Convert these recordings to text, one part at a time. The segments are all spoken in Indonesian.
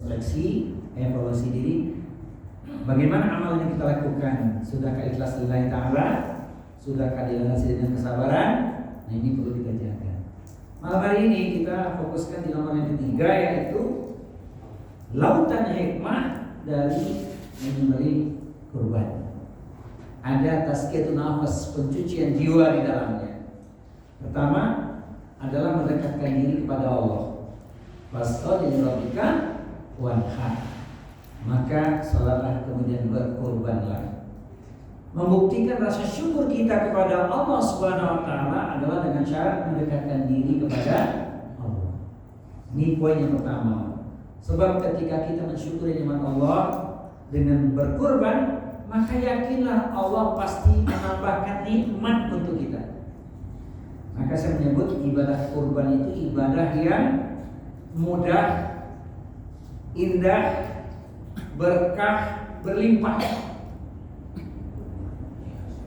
introspeksi, evaluasi diri. Bagaimana amal yang kita lakukan? Sudahkah ikhlas lillahi ta'ala? Sudahkah dilandasi dengan kesabaran? Nah, ini perlu kita jaga. Malam hari ini kita fokuskan di nomor yang ketiga, yaitu lautan hikmah dari menyembelih kurban. Ada tazkiyatun nafas, pencucian jiwa di dalamnya. Pertama adalah mendekatkan diri kepada Allah. Fasholli lirabbika wanhar. Maka salatlah kemudian berkurbanlah. Membuktikan rasa syukur kita kepada Allah Subhanahu wa taala adalah dengan syarat mendekatkan diri kepada Allah. Ini poin yang pertama. Sebab ketika kita mensyukuri nikmat Allah dengan berkurban, maka yakinlah Allah pasti menambahkan nikmat untuk kita. Maka saya menyebut ibadah kurban itu ibadah yang mudah, indah, berkah, berlimpah.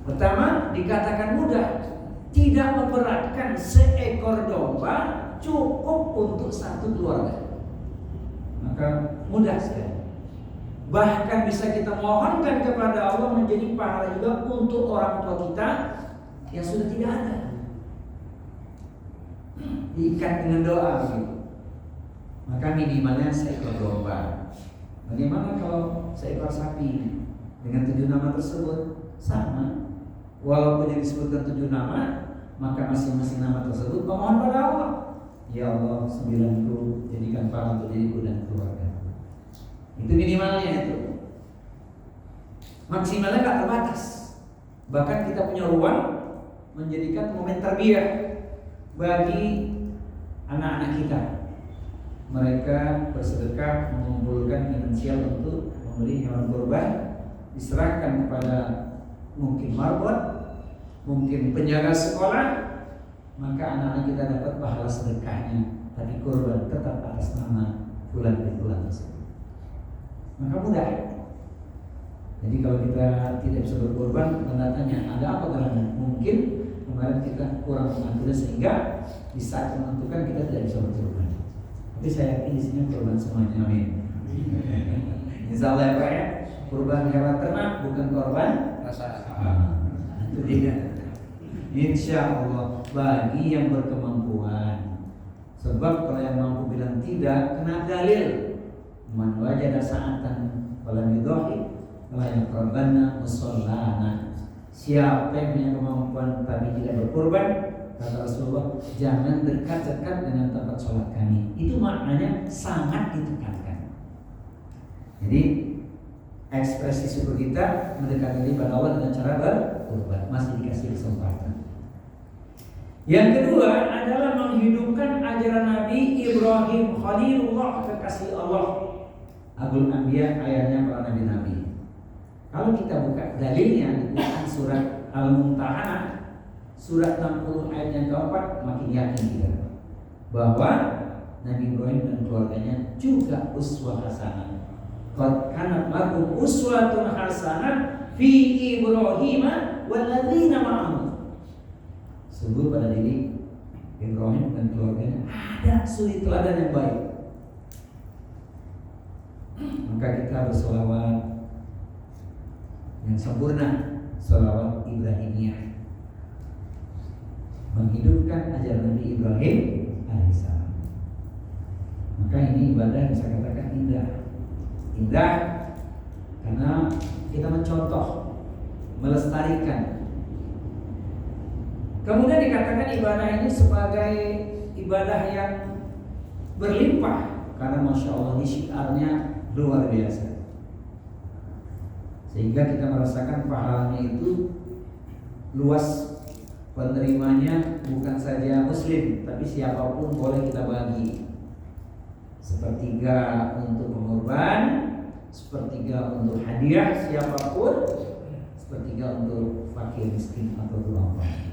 Pertama, dikatakan mudah, tidak memberatkan. Seekor domba cukup untuk satu keluarga. Maka mudah sekali. Bahkan bisa kita mohonkan kepada Allah menjadi pahala juga untuk orang tua kita yang sudah tidak ada. Diikat dengan doa begitu. Maka minimalnya seekor domba. Bagaimana kalau seekor sapi? Dengan 7 nama tersebut sama. Walaupun yang disebutkan 7 nama, maka masing-masing nama tersebut memohon pada Allah. Ya Allah, 9ku jadikan pahala untuk diriku dan keluarga. Itu minimalnya itu. Maksimalnya tak terbatas. Bahkan kita punya ruang menjadikan momen tarbiyah bagi anak-anak kita. Mereka bersedekah mengumpulkan finansial untuk membeli hewan kurban, diserahkan kepada mungkin marbot, mungkin penjaga sekolah, maka anak-anak kita dapat pahala sedekahnya, tapi kurban tetap atas nama fulan bin fulan tersebut. Maka mudah. Jadi kalau kita tidak bisa berkorban, tanda-tanya ada apa gerangan? Mungkin kemarin kita kurang mengaturnya sehingga di saat menentukan kita tidak bisa berkorban. Tapi saya yakin di sini korban semuanya, amin. Insya Allah ya Pak ya, kurban hewan ternak bukan korban rasa. Itu dia. Insya Allah bagi yang berkemampuan. Sebab kalau yang mampu bilang tidak, kena dalil. Man wajada sa'atan walam yudhi la yaqrabanna musallana. Siapa yang punya kemampuan tapi tidak berkorban, kata Rasulullah, jangan dekat-dekat dengan tempat sholat kami. Itu maknanya sangat ditekankan. Jadi ekspresi syukur kita mendekati diri pada Allah dengan cara berkorban. Masih dikasih kesempatan. Yang kedua adalah menghidupkan ajaran Nabi Ibrahim Khalilullah, kekasih Allah, Abul Anbiya, ayahnya para nabi-nabi. Kalau kita buka dalilnya di Quran surat Al-Mumtahanah surat 60 ayat yang keempat, makin yakin kita bahwa Nabi Ibrahim dan keluarganya juga uswah hasanah. Qad kanat lakum uswatun hasanah fi Ibrahim walladzina ma'ahu. Sungguh pada diri Ibrahim dan keluarganya ada suri teladan yang baik. Maka kita bersolawat yang sempurna, solawat Ibrahimiyah, menghidupkan ajaran Nabi Ibrahim alaihissalam. Maka ini ibadah bisa katakan indah. Indah karena kita mencontoh, melestarikan. Kemudian dikatakan ibadah ini sebagai ibadah yang berlimpah karena Masya Allah ini syiarnya luar biasa. Sehingga kita merasakan pahalanya itu luas, penerimanya bukan saja muslim, tapi siapapun boleh kita bagi. Sepertiga untuk pengorban, sepertiga untuk hadiah siapapun, sepertiga untuk fakir miskin atau duafa.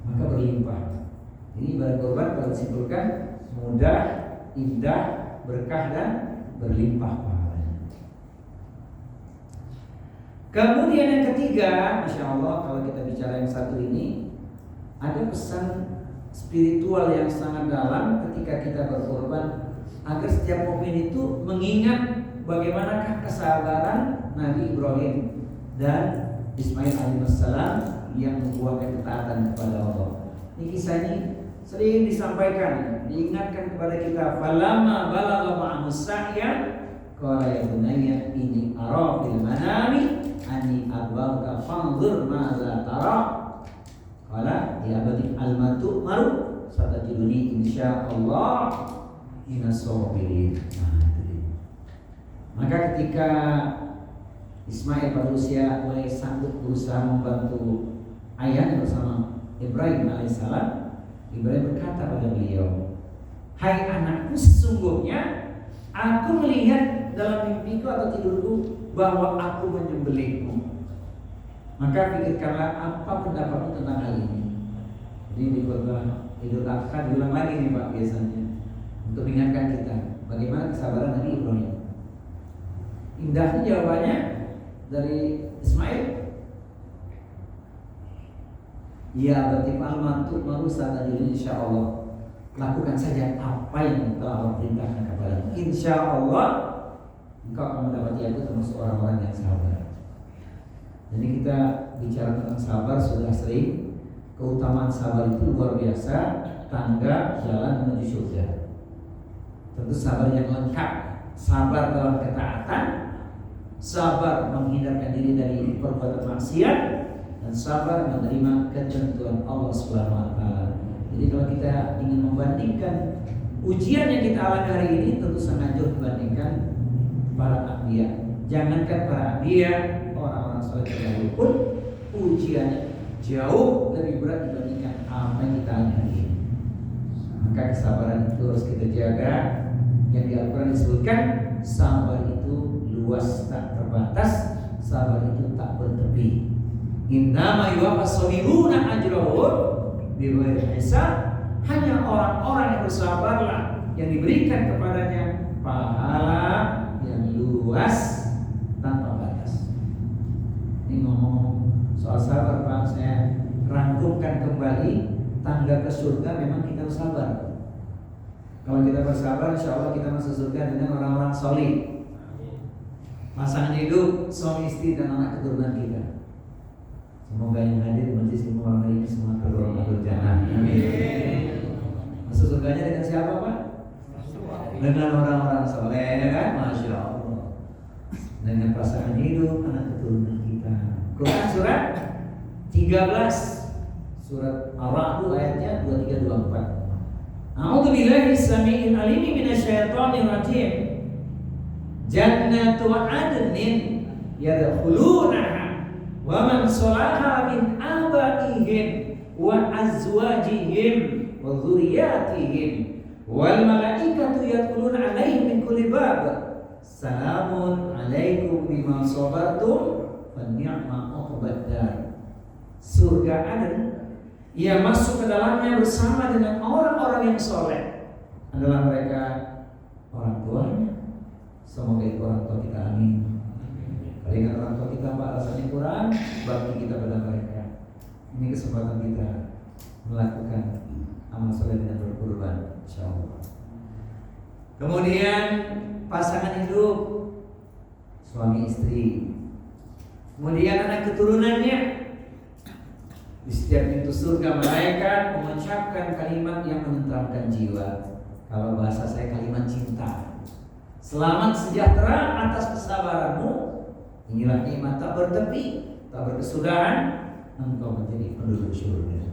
Maka berlimpah. Ini ibadah kurban kalau disimpulkan mudah, indah, berkah dan berlimpah pahalanya. Kemudian yang ketiga, Masya Allah, kalau kita bicara yang satu ini, ada pesan spiritual yang sangat dalam ketika kita berkorban agar setiap mukmin itu mengingat bagaimanakah kesabaran Nabi Ibrahim dan Ismail alaihissalam yang membuahkan ketaatan kepada Allah. Ini kisah ini sering disampaikan, diingatkan kepada kita. Falamma balagha ma'ahu sa'ya qala ya bunayya inni ara fil manami anni adbauka fanzur madza tara. Qala ya abadi al-matu maru satajiduni insyaallah minas sabirin. Maka ketika Ismail pada usia mulai sanggup berusaha membantu ayahnya bersama Ibrahim alaihissalam, Ibrahim berkata pada beliau, hai anakku, sesungguhnya aku melihat dalam mimpiku atau tidurku bahwa aku menyembelihmu. Maka pikirkanlah apa pendapatmu tentang hal ini. Jadi di khutbah Idul Adha diulang lagi nih Pak biasanya untuk mengingatkan kita bagaimana kesabaran Nabi Ibrahim. Indahnya jawabannya dari Ismail, ya berarti al-mantu marusa tadi insyaallah. Lakukan saja apa yang telah Allah perintahkan kepadamu. Insyaallah engkau akan mendapati aku termasuk orang-orang yang sabar. Jadi kita bicara tentang sabar sudah sering. Keutamaan sabar itu luar biasa, tangga jalan menuju surga. Tentu sabar yang lengkap, sabar dalam ketaatan, sabar menghindarkan diri dari perbuatan maksiat, dan sabar menerima ketentuan Allah Subhanahu wa taala. Jadi kalau kita ingin membandingkan ujian yang kita alami hari ini, tentu sangat jauh dibandingkan para anbiya. Jangankan para anbiya, orang-orang saleh terdahulu pun ujiannya jauh lebih berat dibandingkan apa yang kita alami hari ini. Maka kesabaran itu harus kita jaga. Yang di Al-Quran disebutkan sabar itu luas tak terbatas, sabar itu tak bertepi. Innama yuwaffas sabiruna ajrahum bighairi hisab. Hanya orang-orang yang bersabarlah yang diberikan kepadanya pahala yang luas tanpa batas. Ini ngomong soal sabar Pak, saya rangkumkan kembali. Tangga ke surga memang kita harus sabar. Kalau kita bersabar, insya Allah kita masuk surga dengan orang-orang solih, pasangan hidup, suami istri dan anak keturunan kita. Semoga yang hadir majlis ilmu malam ini semua tergolong jannah. Amin. Masuk surganya dengan siapa Pak? Dengan orang-orang soleh, kan? Masya Allah. Dengan pasangan hidup, anak keturunan kita. Quran surat 13, surat Ar-Ra'd ayatnya 23-24. A'udzu billahi samii'il 'aliim minasyaitonir rajim. Jannatu 'adnin yadkhulunaha wa man salaha min abaihim wa azwajihim wa dzurriyyatihim wal malaikatu yadkhuluna 'alaihim min kulli bab. Salamun 'alaikum bima sabartum fa ni'ma 'uqbad dar. Surga Aden, ia masuk ke dalamnya bersama dengan orang-orang yang soleh. Adalah mereka orang tuanya. Semoga itu orang tua kita, amin. Kalau ingat orang tua kita Pak rasanya kurang, bakti kita pada mereka. Ini kesempatan kita melakukan amal soleh dengan berkurban, insyaallah. Kemudian pasangan hidup, suami istri. Kemudian anak keturunannya. Di setiap pintu surga malaikat mengucapkan kalimat yang menenteramkan jiwa. Kalau bahasa saya kalimat cinta. Selamat sejahtera atas kesabaranmu. Inilah nikmat tak bertepi, tak berkesudahan. Engkau menjadi penduduk surga.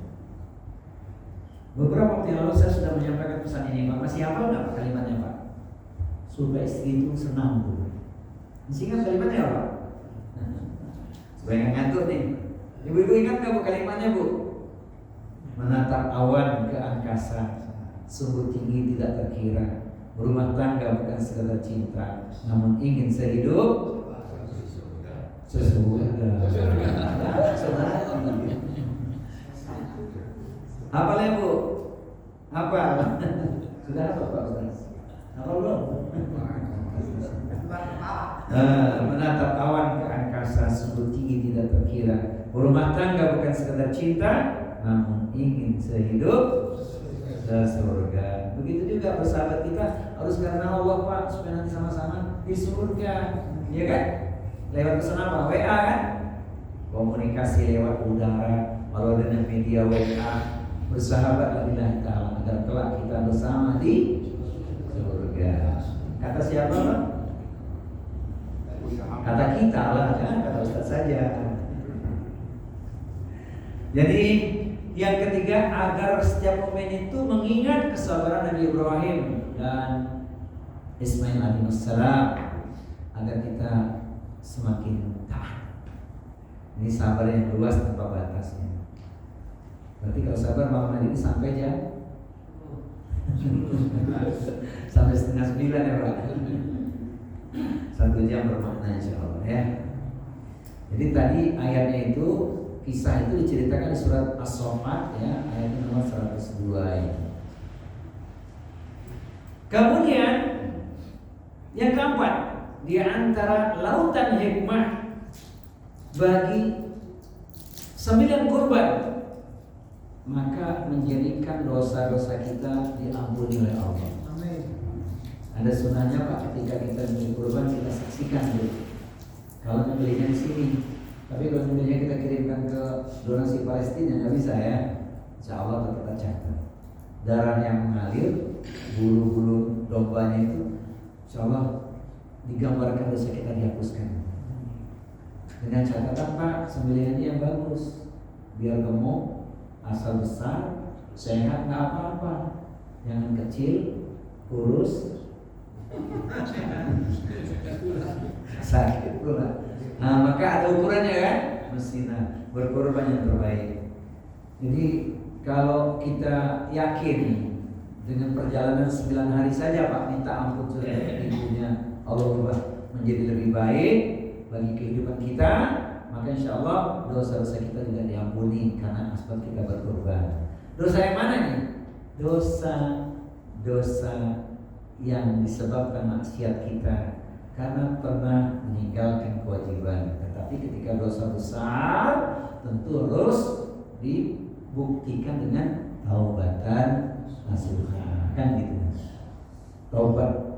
Beberapa waktu yang lalu saya sudah menyampaikan pesan ini Pak. Masih hafal nggak kalimatnya Pak? Surga istri itu senang Bu. Masih ingat kalimatnya Pak? Supaya nggak ngantuk nih. Ibu-ibu ingat gak Bu kalimatnya Bu? Menatap awan ke angkasa, sungguh tinggi tidak terkira. Berumah tangga bukan sekedar cinta, namun ingin sehidup sesurga. Hafalnya Bu? Apa? Sudah apa Pak Ustaz? Apa belum? Menatap awan ke angkasa, sungguh tinggi tidak terkira. Berumah tangga bukan sekedar cinta, namun ingin sehidup sesurga. Begitu juga bersahabat kita harus karena Allah Pak, supaya nanti sama-sama di surga, ya kan? Lewat pesan apa? WA kan? Komunikasi lewat udara, kalau dengan media WA, bersahabat lillahi ta'ala agar kelak kita bersama di surga. Kata siapa Pak? Kata kita lah, kan? Kata Ustaz saja. Jadi yang ketiga, agar setiap mukmin itu mengingat kesabaran Nabi Ibrahim dan Ismail alaihissalam, agar kita semakin taat. Ini sabar yang luas tanpa batasnya. Berarti kalau sabar malam hari ini sampai jam sampai 8:30 ya Pak. 1 jam bermakna insya Allah ya. Jadi tadi ayatnya itu, kisah itu diceritakan di surat As-Saffat ya, ayat nomor 102 ya. Kemudian yang keempat, di antara lautan hikmah bagi 9 kurban, maka menjadikan dosa-dosa kita diampuni oleh Allah. Ada sunahnya Pak, ketika kita beli kurban kita saksikan dulu. Kalau membelinya di sini, tapi kalau membelinya kita kirimkan ke donasi Palestina nggak bisa ya. Insya Allah tetap kita catat darah yang mengalir, bulu-bulu dombanya itu, insya Allah digambarkan dosa kita dihapuskan. Dengan catatan Pak, sembelihan yang bagus, biar gemuk, asal besar, sehat nggak apa-apa, jangan kecil, kurus, sakit pula. Nah, maka ada ukurannya kan, mestinya berkorban yang terbaik. Jadi kalau kita yakin dengan perjalanan 9 hari saja Pak, minta ampun sudah ibunya Allah ubah menjadi lebih baik bagi kehidupan kita, maka insya Allah dosa-dosa kita juga diampuni karena asbab kita berkorban. Dosa yang mana nih? Dosa yang disebabkan maksiat kita karena pernah meninggalkan kewajiban. Tetapi ketika dosa besar tentu harus dibuktikan dengan taubatan nasuha, kan gitu.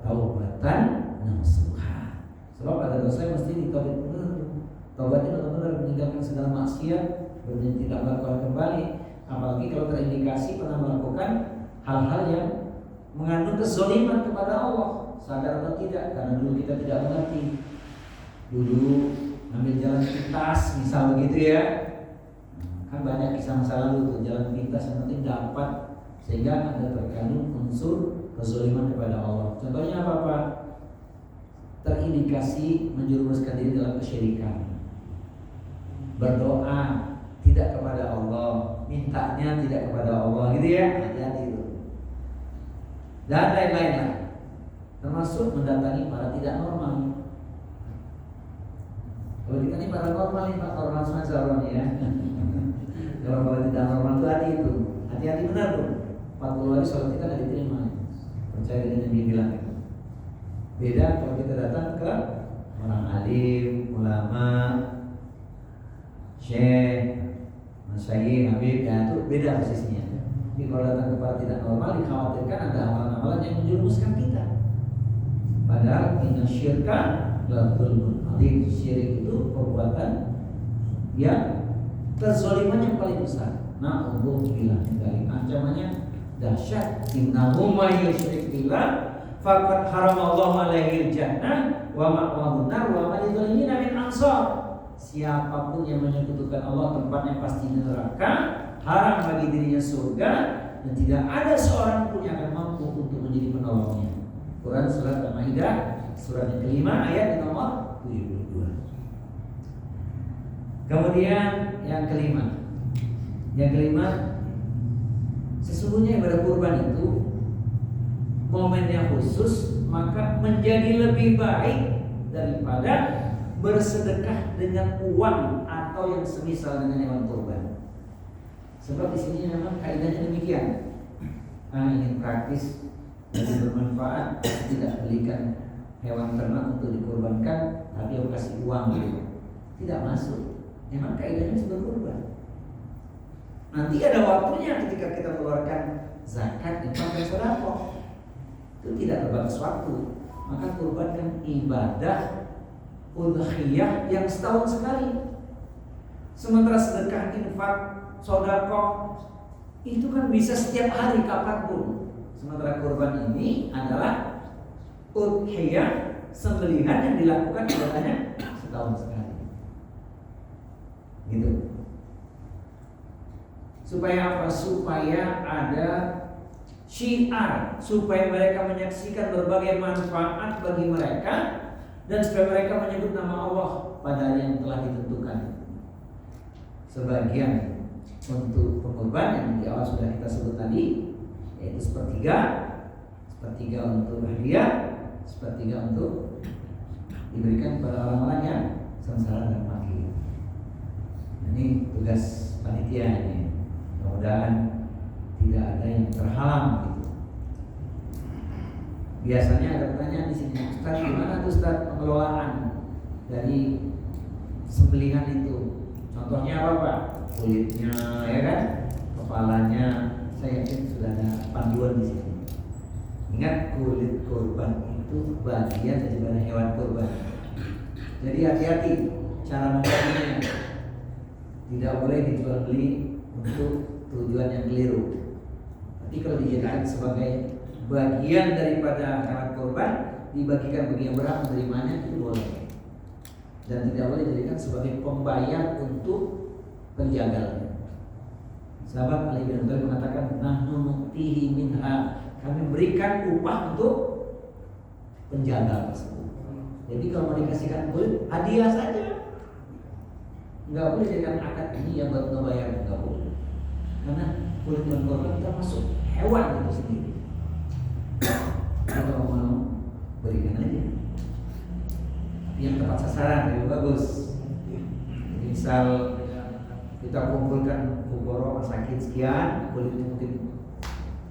Taubatan nasuha. Sebab ada dosa yang mesti ditaubat benar. Taubatnya benar-benar meninggalkan segala maksiat, berarti tidak melakukan kembali. Apalagi kalau terindikasi pernah melakukan hal-hal yang mengandung kezaliman kepada Allah, sadar atau tidak, karena dulu kita tidak mengerti. Dulu ambil jalan pintas, misal begitu ya. Kan banyak kisah masa lalu tuh, jalan pintas yang penting dapat, sehingga ada terkandung unsur kezaliman kepada Allah. Contohnya apa? Terindikasi menjerumuskan diri dalam kesyirikan. Berdoa tidak kepada Allah, mintanya tidak kepada Allah, gitu ya. Hati-hati itu. Dan lain-lainlah, termasuk mendatangi para tidak normal. Kalau kita ini para normal ini Pak, normal semacam ya. Kalau para tidak normal itu hati-hati benar tuh. 40 hari sholat kita tidak diterima. Percaya dengan yang dia bilang itu. Beda kalau kita datang ke orang alim, ulama, syekh, masyayikh, habib, ya itu beda posisinya. Jadi kalau datang kepada tidak normal, dikhawatirkan ada amalan-amalan yang menjerumuskan kita. Padahal inna syirka la dzulmun adzim. Syirik itu perbuatan yang kezaliman yang paling besar. Nah, Allah bilang dari ancamannya dahsyat. Innahu may yusyrik billah faqad haramallahu alaihi jannah wa ma'wahu nar wa ma lidzalimin min ansar. Siapapun yang menyekutukan Allah, tempatnya pasti neraka, haram bagi dirinya surga, dan tidak ada seorang pun yang akan mampu untuk menjadi penolongnya. Quran surat Al-Maidah surat yang kelima ayat nomor 72. Kemudian yang kelima, sesungguhnya ibadah kurban itu momennya khusus, maka menjadi lebih baik daripada bersedekah dengan uang atau yang semisal dengan hewan kurban. Sebab di sini memang kaidahnya demikian. Ingin praktis dan bermanfaat, tidak belikan hewan ternak untuk dikurbankan, tapi aku kasih uang gitu. Tidak masuk. Memang kaidahnya sudah kurban. Nanti ada waktunya ketika kita mengeluarkan zakat, infak, dan sedekah. Itu tidak terbatas waktu. Maka kurban kan ibadah udhiyah yang setahun sekali. Sementara sedekah, infak, sedekah itu kan bisa setiap hari kapanpun. Sementara kurban ini adalah udhiyah, sembelihan yang dilakukan ibadahnya setahun sekali. Gitu. Supaya apa? Supaya ada syiar, supaya mereka menyaksikan berbagai manfaat bagi mereka, dan supaya mereka menyebut nama Allah pada yang telah ditentukan. Sebagian untuk pengorban yang di awal sudah kita sebut tadi, yaitu sepertiga untuk hadiah, sepertiga untuk diberikan kepada orang-orang yang sengsara dan fakir. Ini tugas panitia ini. Mudah-mudahan tidak ada yang terhalang gitu. Biasanya ada pertanyaan di sini, Ustaz, gimana tuh Ustaz pengelolaan dari sembelihan itu? Contohnya apa Pak? Kulitnya, ya kan? Kepalanya, saya yakin sudah ada panduan di sini. Ingat, kulit kurban itu bagian daripada hewan kurban. Jadi hati-hati cara membaginya. Tidak boleh dijual beli untuk tujuan yang keliru. Tapi kalau dijadikan sebagai bagian daripada hewan kurban, dibagikan bagi yang berhak menerimanya, itu boleh. Dan tidak boleh dijadikan sebagai pembayar untuk penjagalnya. Sahabat Ali bin Abi Thalib mengatakan, nahnu nu'tihi minha, kami berikan upah untuk penjaga tersebut. Jadi kalau mau dikasihkan kulit, hadiah saja. Enggak boleh jadikan akad ini yang buat ngebayar, enggak boleh. Karena kulit hewan kurban termasuk hewan itu sendiri. Kalau mau berikan aja. Yang tepat sasaran lebih bagus. Jadi misal kita kumpulkan fukara sakit sekian, kulitnya mungkin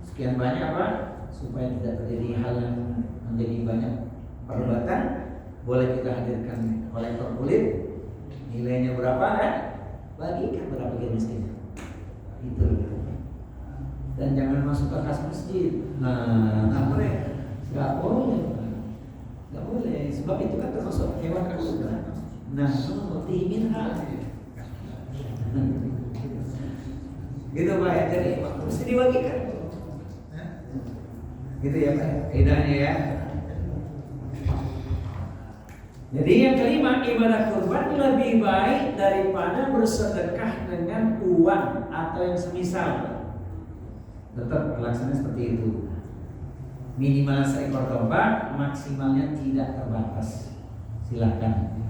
sekian banyak Pak, supaya tidak terjadi hal yang menjadi banyak perdebatan, boleh kita hadirkan kolektor kulit, nilainya berapa kan? Bagikan berapa bagi miskin. Itu. Dan jangan masuk ke kas masjid. Nggak boleh. Nggak boleh. Sebab itu kan termasuk hewan kurban. Nah, seperti minha. Gitu Pak ya. Jadi mesti dibagikan. Gitu ya Pak. Kaidahnya ya. Jadi yang kelima, ibadah kurban lebih baik daripada bersedekah dengan uang atau yang semisal. Tetap pelaksanaan seperti itu. Minimal seekor domba, maksimalnya tidak terbatas. Silakan.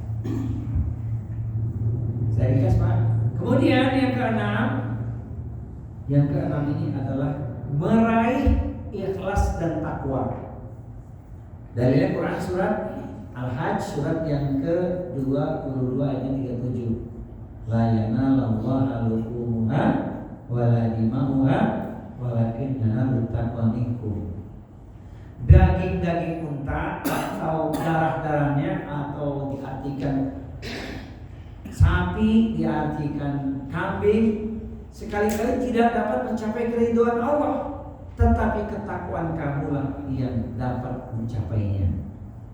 Saya ringkas Pak. Kemudian yang keenam ini adalah meraih ikhlas dan takwa. Dalilnya Quran surat Al-Hajj surat yang ke-22 ayat 37. La yanalallahu luhumuha wala dima'uha walakin yanalut taqwa minkum. Daging-daging unta atau darah-darahnya, atau diartikan sapi, diartikan kambing, sekali-kali tidak dapat mencapai keridhaan Allah, tetapi ketakwaan kamulah yang dapat mencapainya.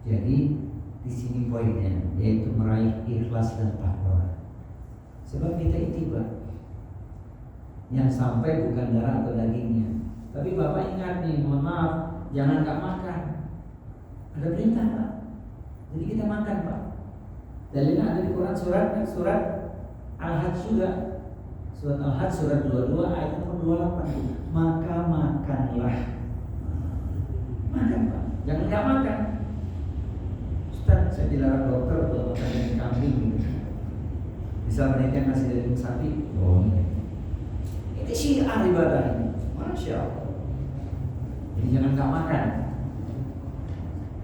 Jadi di sini poinnya, yaitu meraih ikhlas dan takwa. Sebab kita itibar yang sampai bukan darah atau dagingnya. Tapi Bapak ingat nih, mohon maaf, jangan gak makan. Ada perintah Pak. Jadi kita makan Pak. Dalilnya ada di Quran surat Al-Hajj juga. Surat Al-Hajj surat 22 ayat nomor 28. Maka makanlah. Makan Pak. Jangan gak makan. Ustaz, saya dilarang dokter buat makan daging kambing gitu. Bisa menikah nasi daging sapi. Oh iya. Ini syiar ibadah ini. Masya Allah. Jadi jangan gak makan.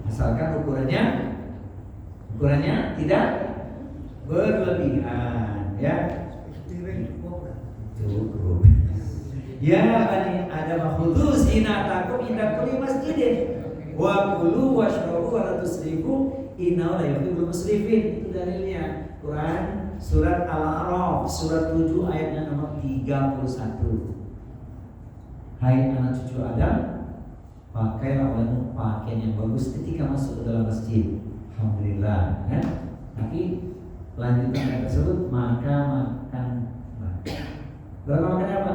Asalkan ukurannya tidak berlebihan, ya. Cukup. Ya bani Adam khudhu zinatakum inda kulli masjidin wa kulu washrabu wa la tusrifu innahu la yuhibbul musrifin. Itu dalilnya Quran surat Al-A'raf surat 7 ayatnya nomor 31. Hai anak cucu Adam, pakailah olehmu pakaian yang bagus ketika masuk ke dalam masjid. Alhamdulillah, kan? Tapi lanjutan ayat tersebut, maka makan. Berapa makan apa?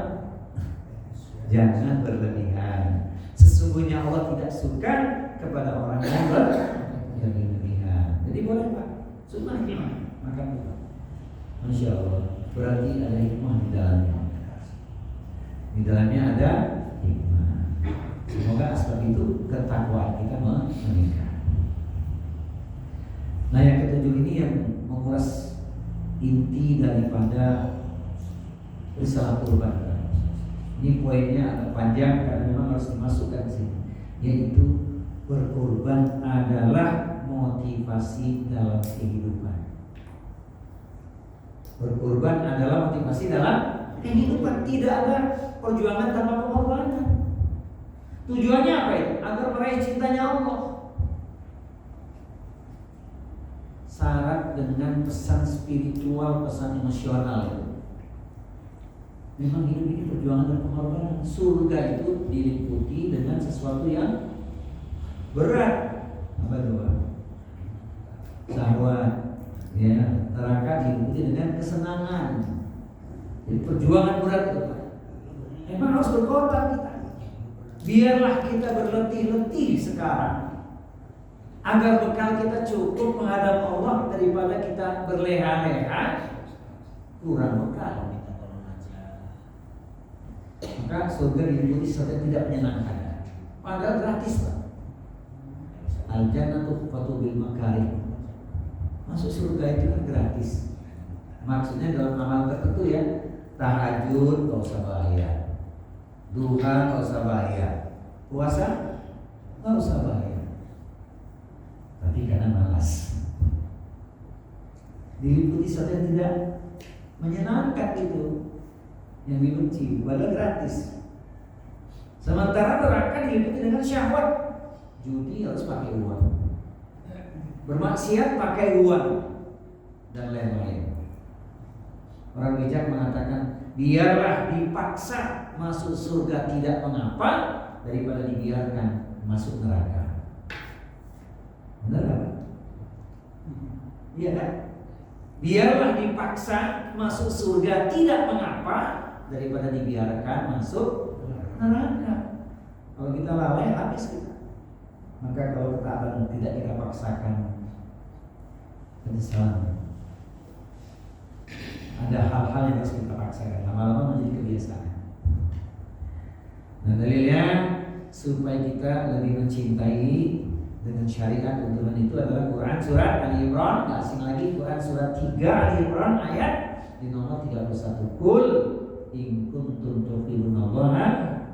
Jangan berlebihan. Sesungguhnya Allah tidak suka kepada orang yang berlebihan. Jadi boleh Pak, sunnah makan itu. Masya Allah, berarti ada hikmah di dalamnya. Di dalamnya ada hikmah. Semoga sebab itu ketakwaan kita meningkat. Nah yang ketujuh ini yang menguras inti daripada risalah kurban. Ini poinnya agak panjang karena memang harus dimasukkan di sini, yaitu berkorban adalah motivasi dalam kehidupan. Berkorban adalah motivasi dalam kehidupan. Tidak ada perjuangan tanpa pengorbanan. Tujuannya apa itu? Agar meraih cintanya Allah. Syarat dengan pesan spiritual, pesan emosional itu. Memang hidup ini perjuangan dan pengorbanan. Surga itu diliputi dengan sesuatu yang berat. Apa itu? Syahwat. Ya, neraka diliputi dengan kesenangan. Jadi perjuangan berat itu. Memang harus berkorban kita. Biarlah kita berletih-letih sekarang agar bekal kita cukup menghadap Allah daripada kita berleha-leha kurang bekal. Maka surga diliputi sesuatu yang tidak menyenangkan. Padahal gratis Pak. Al-jannatu fatu bil makarih. Masuk surga itu kan gratis. Maksudnya dalam amal tertentu ya. Tahajud gak usah bayar, duha gak usah bayar, puasa gak usah bayar. Tapi karena malas, diliputi sesuatu yang tidak menyenangkan itu, yang dibenci, padahal gratis. Sementara neraka diliputi dengan syahwat. Judi harus pakai uang, bermaksiat pakai uang, dan lain-lain. Orang bijak mengatakan, biarlah dipaksa masuk surga tidak mengapa daripada dibiarkan masuk neraka. Benar kan? Iya kan? Biarlah dipaksa masuk surga tidak mengapa daripada dibiarkan masuk neraka. Kalau kita lalai habis kita. Maka kalau ketaatan tidak kita paksakan, penyesalan. Ada hal-hal yang harus kita paksakan, lama-lama menjadi kebiasaan. Nah dalilnya supaya kita lebih mencintai dengan syariat tuntunan itu adalah Quran surat Ali Imran. Tidak asing lagi, Quran surat 3 Ali Imran ayat di nomor 31. Qul in kuntum tuhibbuna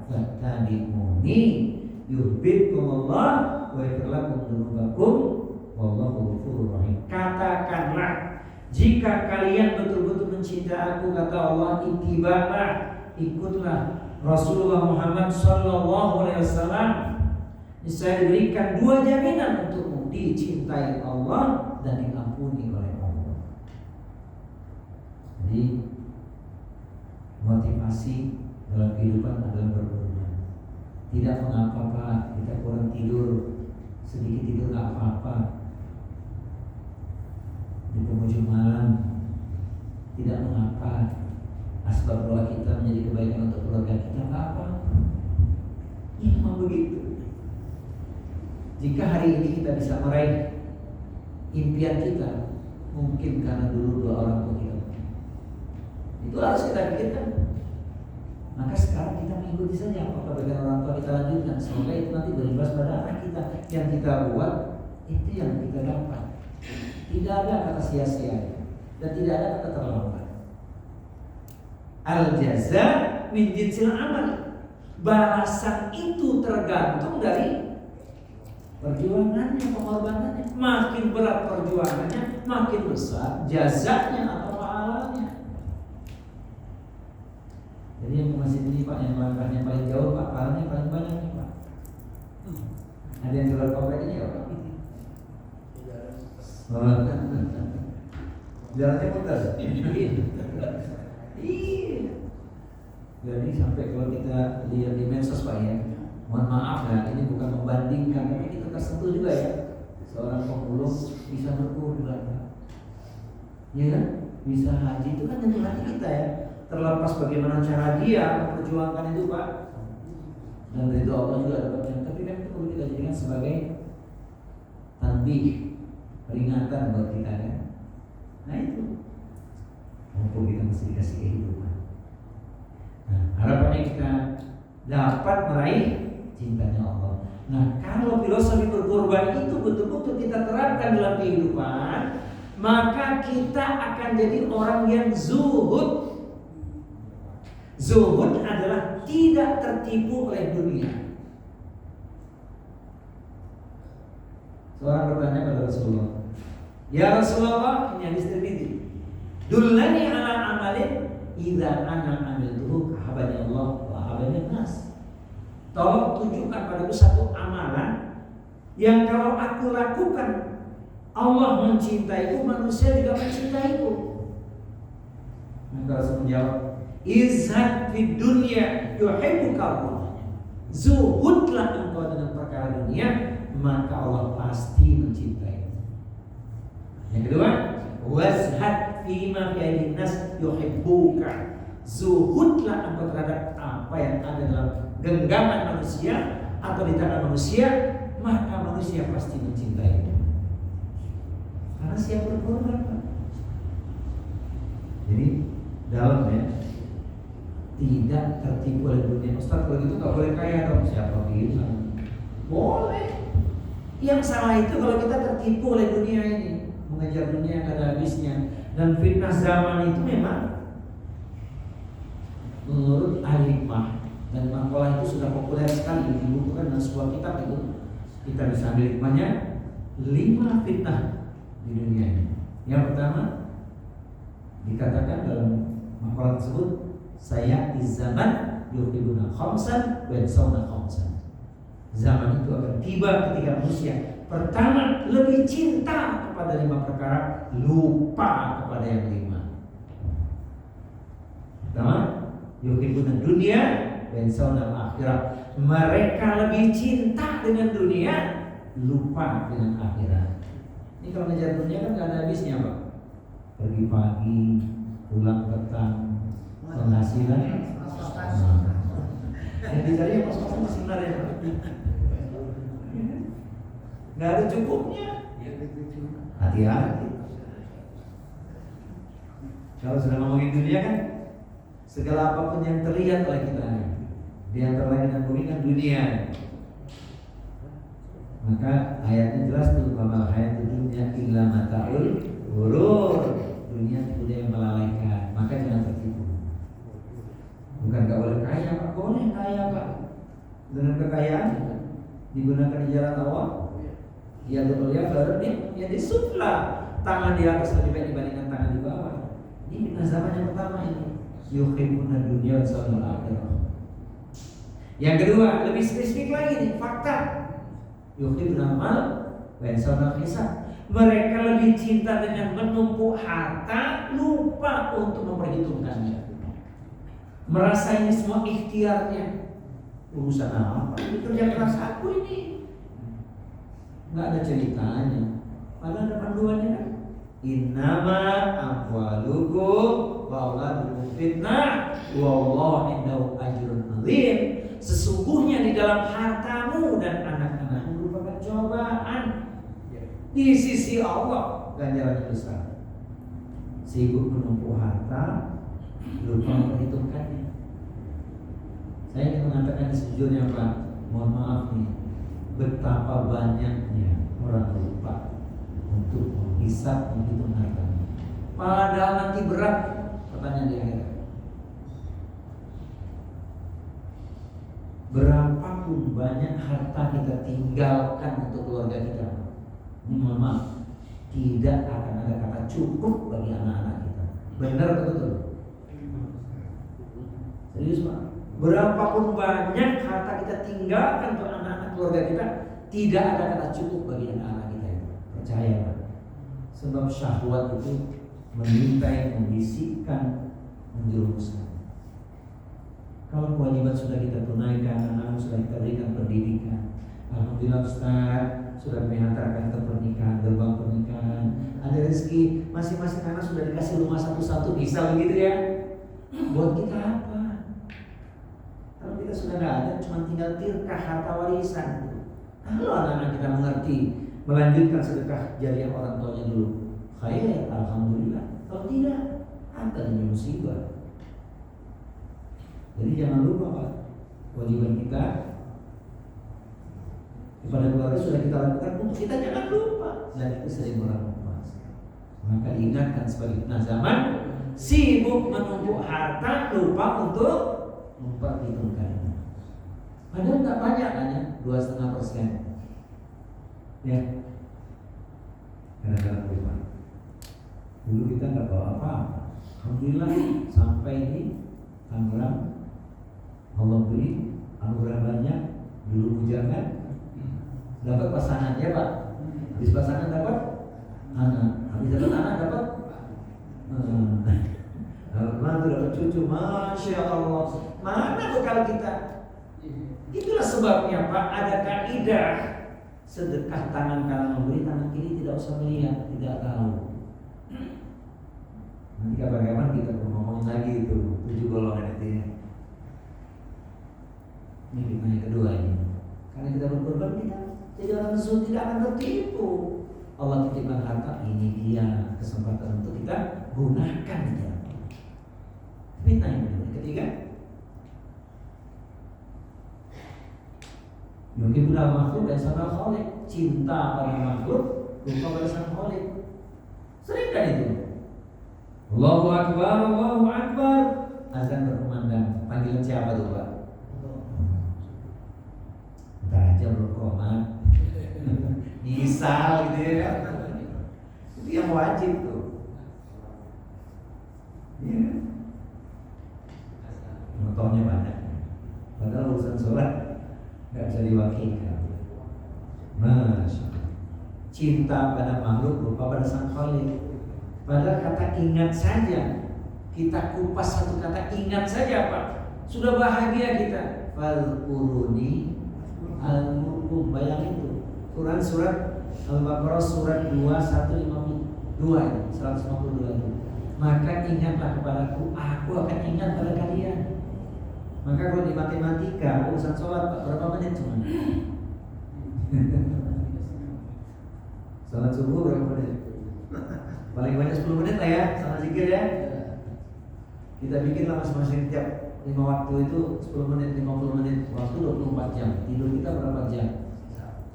fattabi'uni yuhibbukumullah wa yaghfir lakum dzunubakum wallahu ghafurur rahim. Katakanlah, jika kalian betul-betul mencintai aku, kata Allah, ittiba'lah, ikutlah Rasulullah Muhammad sallallahu alaihi wasallam. Saya diberikan 2 jaminan untukmu, dicintai Allah dan diampuni oleh Allah. Jadi motivasi dalam kehidupan adalah berkorban. Tidak mengapa Pak, kita kurang tidur, sedikit tidur nggak apa-apa. Di penghujung malam tidak mengapa. Asbab doa kita menjadi kebaikan untuk keluarga kita, nggak apa. Ya memang begitu. Jika hari ini kita bisa meraih impian kita, mungkin karena dulu doa orang tua kita. Itu harus kita pikirkan. Maka sekarang kita mengikuti saja apa kebaikan orang tua kita lanjutkan. Semoga itu nanti berimbas pada anak kita. Yang kita buat itu yang kita dapat. Tidak ada kata sia-sia dan tidak ada kata terlambat. Al-jaza min jinsil amal. Balasan itu tergantung dari perjuangannya, pengorbanannya. Makin berat perjuangannya, makin besar jazanya atau pahalanya. Jadi yang ke masjid ini Pak, yang langkahnya paling jauh Pak, pahalanya paling banyak nih Pak. Ada yang jual komplek ini ya Pak? Jalannya putar. Iya. Jadi sampai kalau kita lihat di medsos Pak ya, mohon maaf ya, ini bukan membandingkan, tapi kita tersentuh juga ya. Seorang pemulung bisa berkurban, ya kan? Bisa haji, itu kan tentu hati kita ya. Terlepas bagaimana cara dia memperjuangkan itu Pak, dan ridho Allah juga dapatnya. Tapi kan itu perlu kita jadikan sebagai tanbih, peringatan buat kita kan. Nah itu, mumpung kita mesti dikasih kehidupan. Nah, harapannya kita dapat meraih cintanya Allah. Nah, kalau filosofi berkorban itu betul-betul kita terapkan dalam kehidupan, maka kita akan jadi orang yang zuhud. Zuhud adalah tidak tertipu oleh dunia. Seorang bertanya kepada Rasulullah, "Ya Rasulullah," ini hadis Tirmidzi, "Dullani ala amalin idza ana amiltuhu ahabani Allah wa ahabani nas." Tolong tunjukkan padaku satu amalan yang kalau aku lakukan Allah mencintaiku, manusia juga mencintaiku. Maka Rasul menjawab, "Izhad fid dunya yuhibbuka Allah." Zuhudlah engkau dengan perkara dunia, maka Allah pasti mencintai. Yang kedua, wazhad fima fi aydin nas yuhibbuka. Zuhudlah engkau terhadap apa yang ada dalam genggaman manusia atau di tangan manusia, maka manusia pasti mencintai. Karena siap berkorban. Jadi dalam ya, tidak tertipu oleh dunia. Ustaz, kalau gitu nggak boleh kaya dong. Siapa bilang? Boleh. Yang salah itu kalau kita tertipu oleh dunia ini, mengejar dunia yang ada habisnya. Dan fitnah zaman itu memang menurut alimah, dan makalah itu sudah populer sekali dibukukan dalam sebuah kitab itu. Kita bisa ambil hikmahnya, 5 fitnah di dunia ini. Yang pertama dikatakan dalam makalah tersebut, saya di zaman yuhibuna khamsan wa yansawna khamsan. Zaman itu akan tiba ketika manusia pertama lebih cinta kepada 5 perkara, lupa kepada yang 5. Pertama, yuhibuna dunia wa yansawna akhirat. Mereka lebih cinta dengan dunia, lupa dengan akhirat. Ini kalau ngejar dunia kan gak ada habisnya Pak. Pergi pagi, pulang petang, penghasilan yang dicari yang pas-pasan sebenarnya nggak ada cukupnya. Hati-hati. Kalau sudah ngomongin dunia kan, segala apapun yang terlihat oleh kita, di antara langit dan bumi kan dunia. Maka ayatnya jelas tuh, bahwa hayat dunia illa mata'ul ghurur. Dunia itu yang melalaikan, maka jangan tertipu. Bukan gak boleh kaya Pak, boleh kaya Pak. Dengan kekayaan digunakan di jalan Allah, ya dunia barunya ya disufla, tangan di atas lebih baik dibandingkan tangan di bawah. Ini fitnah zaman yang pertama ini, yuhibbuna dunya wa yansawna akhirah. Yang kedua lebih spesifik lagi nih, fakta, yuhibbuna mal wa yansawna hisab. Mereka lebih cinta dengan menumpuk harta, lupa untuk memperhitungkannya. Merasa ini semua ikhtiarnya. Urusan apa? Ini kerja keras aku ini. Nggak ada ceritanya. Padahal ada panduannya kan. Innama amwalukum wa auladukum fitnah wallahu indahu ajrun azim. Sesungguhnya di dalam hartamu dan anak-anakmu merupakan cobaan. Di sisi Allah ganjarannya besar. Sibuk menumpuk harta, lupa memperhitungkannya. Saya ingin mengatakan sejujurnya Pak, mohon maaf nih, betapa banyaknya orang lupa untuk menghisap, menghitung hartanya. Padahal nanti berat pertanyaan di akhirat. Berapapun banyak harta kita tinggalkan untuk keluarga kita, ini mohon maaf, tidak akan ada kata cukup bagi anak-anak kita. Benar atau betul? Serius Pak? Berapapun banyak harta kita tinggalkan untuk anak-anak keluarga kita, tidak ada kata cukup bagi anak-anak kita. Percaya Pak. Sebab syahwat itu mengintai, membisikkan, menjerumuskan. Kalau kewajiban sudah kita tunaikan, anak-anak sudah kita berikan pendidikan, alhamdulillah Ustaz sudah menghantarkan ke pernikahan, gerbang pernikahan, ada rezeki, masing-masing anak sudah dikasih rumah satu-satu, bisa begitu ya? Buat kita apa? Kalau kita sudah nggak ada, cuma tinggal tirkah harta warisan. Kalau anak-anak kita mengerti, melanjutkan sedekah jariah orang tuanya dulu, khair, alhamdulillah. Kalau tidak, ada musibah. Jadi jangan lupa Pak, kewajiban kita kepada keluarga sudah kita lakukan, untuk kita jangan lupa. Dan itu sering orang lupa. Maka diingatkan sebagai zaman sibuk menumpuk harta, lupa untuk memperhitungkannya. Padahal tak banyak hanya 2,5%. Ya, kadang-kadang lupa. Dulu kita nggak bawa apa-apa. Alhamdulillah sampai di Tangerang, Allah beri anugerah banyak. Dulu bujangan dapat pasangan ya Pak. Habis pasangan dapat anak. Habis dapat anak dapat mantu, dapat cucu. Masya Allah. Mana bekal kita? Itulah sebabnya Pak, ada kaidah sedekah tangan kanan memberi, tangan kiri tidak usah melihat, tidak tahu. Nanti kapan-kapan kita ngomongin lagi itu 7 golongan itu ya. Ini fitnah yang kedua ini. Karena kita berkorban, kita jadi orang zuhud, tidak akan tertipu. Allah titipkan harta, ini dia kesempatan untuk kita gunakan ya. Fitnah yang ketiga, mungkin benar makhluk dan sama khalik, cinta pada makhluk, lupa pada sang khalik. Sering kan itu? Allahu Akbar, Allahu Akbar. Azan berkumandang. Panggilan siapa tuh Pak? Entar aja berkomat. Misal gitu ya. Itu yang wajib tuh. Ya. Contohnya banyak. Padahal urusan sholat nggak bisa diwakilkan. Masya Allah. Cinta pada makhluk, lupa pada sang khalik. Padahal kata ingat saja, kita kupas satu kata ingat saja Pak, sudah bahagia kita. Fal-uruni al-murkum. Bayangin itu Quran surat Al-Baqarah surat 2152 itu, 152 itu. Maka ingatlah kepadaku, aku akan ingat pada kalian. Maka kalau di matematika urusan sholat Pak, berapa menit cuma? Sholat subuh berapa menit? Paling banyak 10 menit lah ya, sama zikir ya. Kita bikinlah masing-masing tiap 5 waktu itu 10 menit, 50 menit, waktu 24 jam. Tidur kita berapa jam?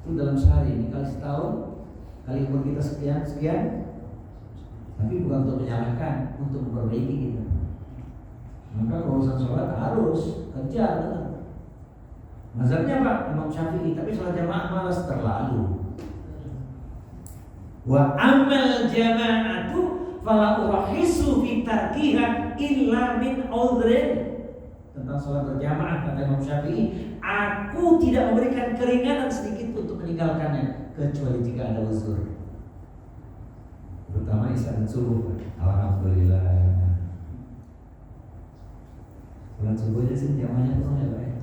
Itu dalam sehari, ini kali setahun, kali umur kita sekian. Tapi bukan untuk menyalahkan, untuk memperbaiki kita. Maka urusan sholat harus kejar. Mazhabnya Pak, Imam Syafi'i, tapi sholat jamaah malas terlalu. Wa amal jama'atu fala urahisu fi tarkiha illa min udhrin. Tentang sholat berjamaah kata Imam Syafi'i, aku tidak memberikan keringanan sedikit untuk meninggalkannya kecuali jika ada uzur. Terutama isya dan subuh. Alhamdulillah. Sholat subuhnya sih jamahnya tuh ya Pak ya.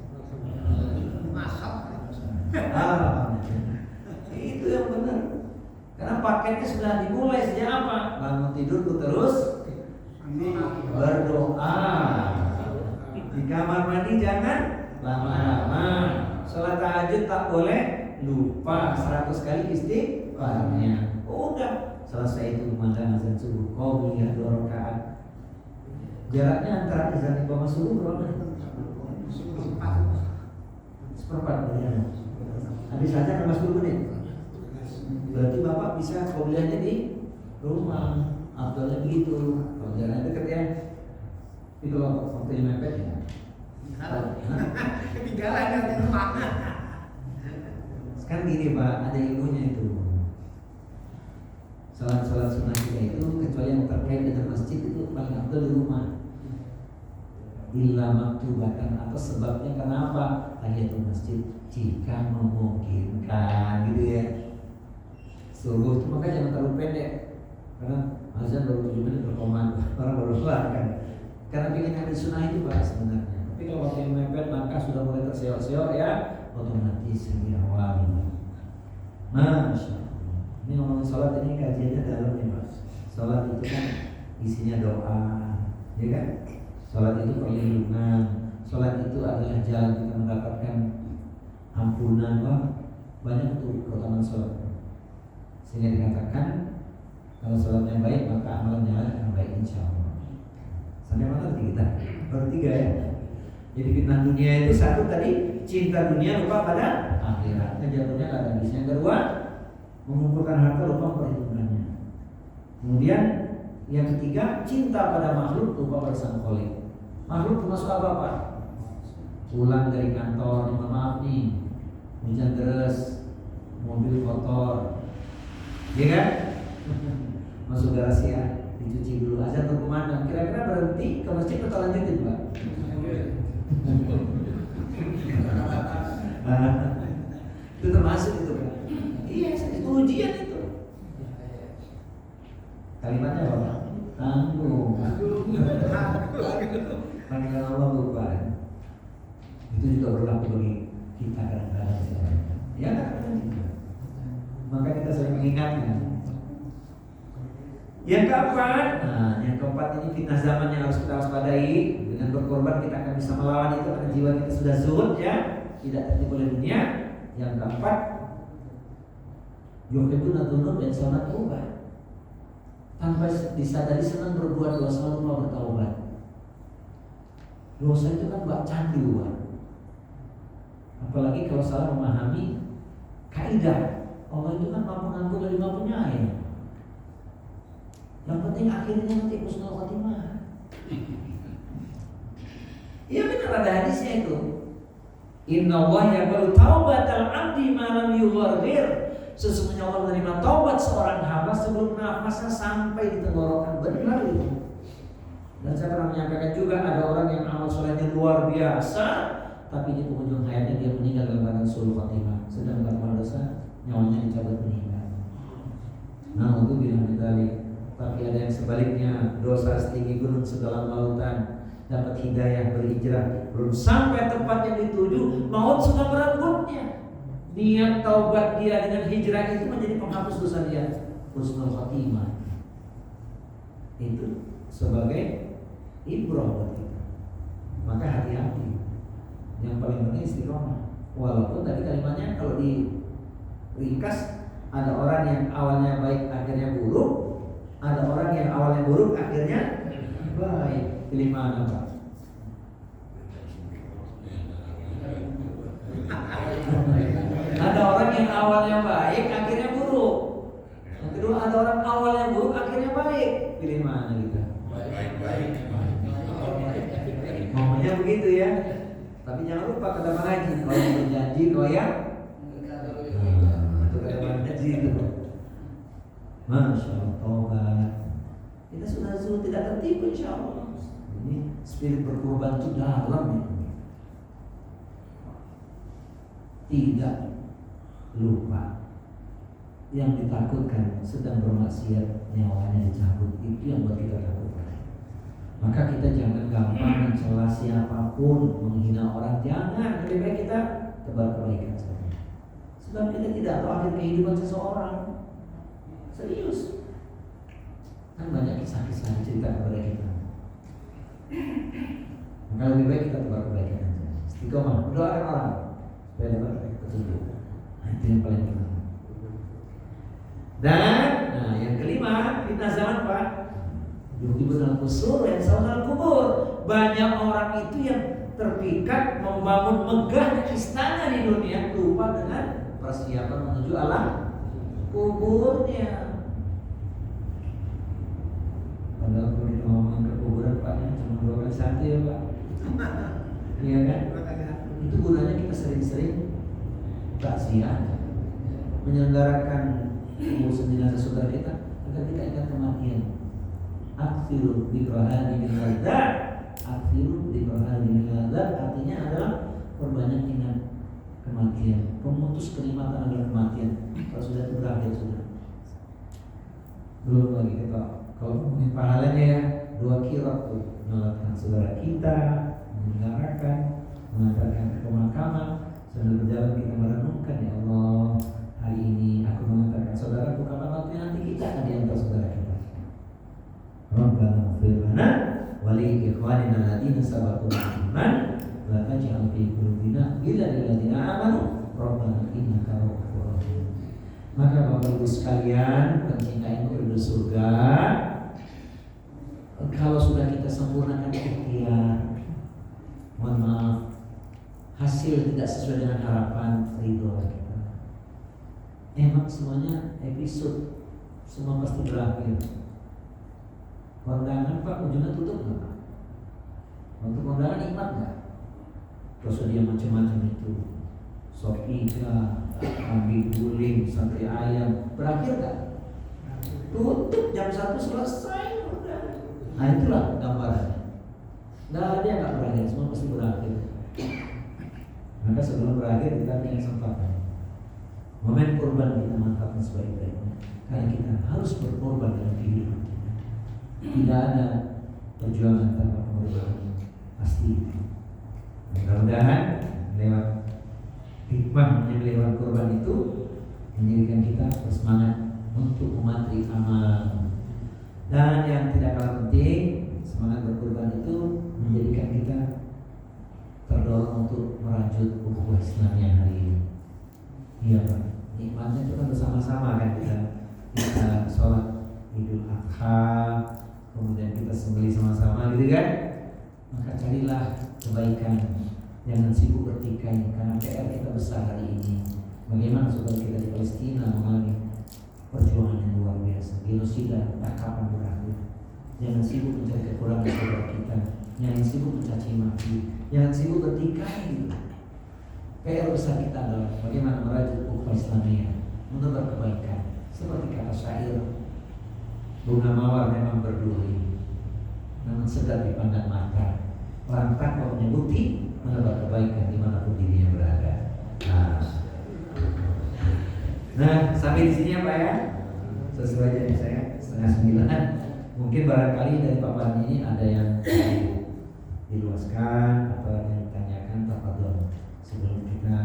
Itu yang benar. Karena paketnya sudah dimulai sejak apa? Bangun tidurku terus berdoa. Di kamar mandi jangan lama-lama. Sholat tahajud tak boleh lupa 100 kali istighfarnya. Udah selesai itu kumandang azan subuh. Kau lihat 2 rakaat. Jaraknya antara azan iqamah subuh berapa? 1/4 ya. Habis azan cuma 10 menit. Berarti Bapak bisa kuliahnya di rumah. Abdulnya begitu. Kalau jalan deket ya. Itu kalau waktunya mepet ya. Ketinggalan di rumah. Sekarang gini Pak, ada ilmunya itu. Salat-salat sunnah kita itu kecuali yang terkait dengan masjid itu paling abdul di rumah. Illa maktubatan, atau sebabnya kenapa? Tahiyatul masjid jika memungkinkan gitu ya. Subuh itu maka jangan terlalu pendek, karena azan baru 7 menit berkomando, orang baru keluar kan. Karena ingin ada sunnah itu Pak sebenarnya. Tapi Tapi kalau waktu yang mepet maka sudah mulai terseok-seok ya, otomatis diawali. Masya Allah. Ini ngomongin sholat ini kajiannya dalam ya Mas. Sholat itu kan isinya doa, ya kan? Sholat itu perlindungan. Sholat itu adalah jalan kita mendapatkan ampunan. Wah, banyak tuh keutamaan sholat. Sehingga dikatakan kalau sholatnya baik maka amalannya akan baik insya Allah. Sampai mana tadi kita? Baru 3 ya. Jadi fitnah dunia itu satu tadi, cinta dunia lupa pada akhirat. Jatuhnya kata habisnya. Yang kedua, mengumpulkan harta lupa perhitungannya. Kemudian yang ketiga, cinta pada makhluk lupa pada sang Khalik. Makhluk termasuk apa Pak? Pulang dari kantor, mohon maaf nih, hujan deras, mobil kotor, ya kan? Masuk garasi ya, dicuci dulu aja atau kemana? Kira-kira berhenti ke masjid atau lanjutin Pak? Itu termasuk itu Pak. Iya, itu ujian itu. Kalimatnya apa? Tanggung. Panggilan Allah lupa. Itu juga berlaku bagi kita kadang-kadang. Ya kan? Maka kita sering mengingatkan. Yang keempat, yang keempat ini fitnah zaman yang harus kita waspadai. Dengan berkorban kita akan bisa melawan itu karena jiwa kita sudah zuhud ya, tidak tertipu oleh dunia. Yang keempat, yuhibbuna dzunub dan sangat taubat. Tanpa disadari senang berbuat dosa lupa bertaubat. Dosa itu kan bak candu Pak. Apalagi kalau salah memahami kaidah Allah itu kan mampu ngampun dari mampu penyayang. Yang penting akhirnya nanti husnul khotimah. Iya benar ada hadisnya itu. Inna Allah yaqbalu taubatal abdi ma lam yughargir. Sesungguhnya Allah menerima taubat seorang hamba sebelum nafasnya sampai di tenggorokan. Benar itu. Dan saya pernah menyampaikan juga ada orang yang amal solehnya luar biasa, tapi di penghujung hayatnya dia meninggal dalam keadaan sulh khotimah, sedang melakukan dosa, nyawanya dicabut meninggal. Nah untuk bilang dari, tapi ada yang sebaliknya, dosa setinggi gunung sedalam lautan, dapat hidayah berhijrah, belum sampai tempat yang dituju, maut sudah merenggut,nya. Niat taubat dia dengan hijrah itu menjadi penghapus dosa dia, husnul khotimah. Itu sebagai ibrah buat kita. Maka hati-hati. Yang paling penting istiqomah. Walaupun tadi kalimatnya kalau diringkas, ada orang yang awalnya baik akhirnya buruk, ada orang yang awalnya buruk akhirnya baik. Pilih mana Pak? Ada orang yang awalnya baik akhirnya buruk. Yang kedua ada orang awalnya buruk akhirnya baik. Pilih mana kita? Baik. Ngomongnya begitu ya. Tapi jangan lupa kata Pak Haji, kalau berjanji koyak itu kata Pak Haji itu. Masya Allah, taubat. Kita sudah tidak tertipu insya Allah. Ini spirit berkorban itu dalam ya. Tidak lupa yang ditakutkan sedang bermaksiat nyawanya dicabut, itu yang buat kita takutkan. Maka kita jangan gampang mencela siapapun, menghina orang, jangan. Lebih baik kita tebar kebaikan saja. Sebab kita tidak tahu akhir kehidupan seseorang. Serius. Kan banyak kisah-kisah cerita kepada kita. Maka lebih baik kita tebar kebaikan saja. Istiqomah, mendoakan orang supaya dapat petunjuk. Itu yang paling penting. Dan yang kelima, fitnah zaman Pak, yuhibunal qusur yang saunal kubur. Banyak orang itu yang terpikat membangun megahnya istana di dunia, lupa dengan persiapan menuju alam kuburnya. Padahal kalau kita ngomongin ke kuburan Pak, cuma 2 kali 1 ya Pak. Iya kan? Itu gunanya kita sering-sering takziah, menyelenggarakan urusan jenazah saudara kita agar kita ingat kematian. Aksiru dikrahani min ladzat, aksiru dikrahani min ladzat, artinya adalah perbanyak ingat kematian. Pemutus kenikmatan adalah kematian. Kalau sudah itu berakhir sudah. Belum lagi kita kalau ngomongin pahalanya ya 2 kirot tuh, nyolatkan saudara kita, menyelenggarakan, mengantarkan ke pemakaman. Sambil berjalan kita merenungkan, ya Allah, hari ini aku mengantarkan saudaraku, kapan waktu nanti kita akan diantar saudara kita. Rabbana ighfir lana wa li ikhwanina alladziina sabaquna bil iman wa la taj'al fi qulubina ghillan lil ladziina aamanu rabbana innaka ra'ufur rahim. Maka Bapak Ibu sekalian, pencinta yang rindu surga, kalau sudah kita sempurnakan ikhtiar, mohon maaf, hasil tidak sesuai dengan harapan, ridho kita. Emang semuanya episode, semua pasti berakhir. Kondangan Pak, ujungnya tutup nggak? Untuk kondangan ikmat nggak? Tersedia macam-macam itu, sop iga, kambing guling, sate ayam, berakhir nggak? Tutup jam 1 selesai udah. Nah itulah gambarannya. Nggak ada yang nggak berakhir, semua pasti berakhir. Maka sebelum berakhir kita punya kesempatan. Momen kurban kita mantapkan sebaik-baiknya, karena kita harus berkorban dalam kehidupan kita. Tidak ada perjuangan tanpa pengorbanan, pasti. Mudah-mudahan lewat hikmah menyembelih kurban itu menjadikan kita bersemangat untuk memantri amal. Dan yang tidak kalah penting, semangat berkurban itu menjadikan kita terdorong untuk merajut ukhuwah Islamiyah hari ini. Iya Pak, nikmatnya itu kan bersama-sama kan, kita sholat Idul Adha, kemudian kita sembelih sama-sama gitu kan. Maka carilah kebaikan, jangan sibuk bertikai, karena PR kita besar hari ini. Bagaimana saudara kita di Palestina mengalami perjuangan yang luar biasa, genosida tak kapan berakhir. Jangan sibuk mencari kekurangan saudara kita, jangan sibuk mencaci maki, jangan sibuk bertikai gitu. PR besar kita adalah bagaimana merajut ukhuwah Islamiyah, menebar kebaikan. Seperti kata syair, bunga mawar memang berduri, namun sedap dipandang mata. Orang takwa punya bukti menebar kebaikan dimanapun dirinya berada. Nah, sampai di sini ya Pak ya. Sesuai jadi saya 8:30. Mungkin barangkali dari paparan ini ada yang diluaskan atau ada yang ditanyakan, tafadhol sebelum kita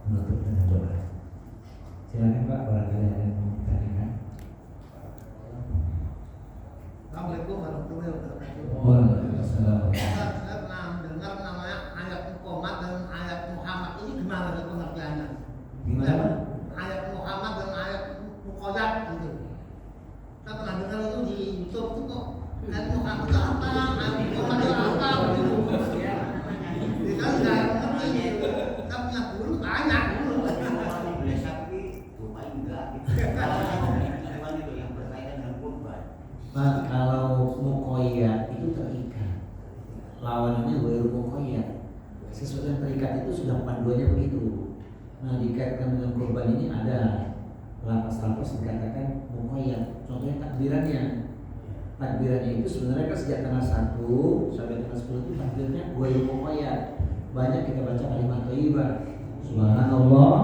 menutup dengan doa. Silakan Pak, barangkali ada yang mau ditanyakan. Assalamualaikum warahmatullahi wabarakatuh. Waalaikumsalam. Saya pernah dengar namanya ayat Muhammad dan ayat Muhammad ini gimana pengertiannya? Gimana? Ayat Muhammad dan ayat Muqayyad gitu. Saya pernah dengar itu di YouTube itu kok ayat Muhammad itu apa, ayat Muhammad itu apa gitu. Jadi kan nggak ngerti. Kita punya guru tanya dulu. Pak, kalau muqayyad itu terikat, lawanannya ghairu muqayyad. Sesuatu yang terikat itu sudah panduannya begitu. Nah, dikaitkan dengan kurban ini ada lapas-lapas dikatakan muqayyad. Contohnya takbirannya. Takbirannya itu sebenarnya kan sejak tanggal 1 sampai tanggal 10 itu takbirnya ghairu muqayyad. Banyak kita baca kalimat thayyibah. Subhanallah,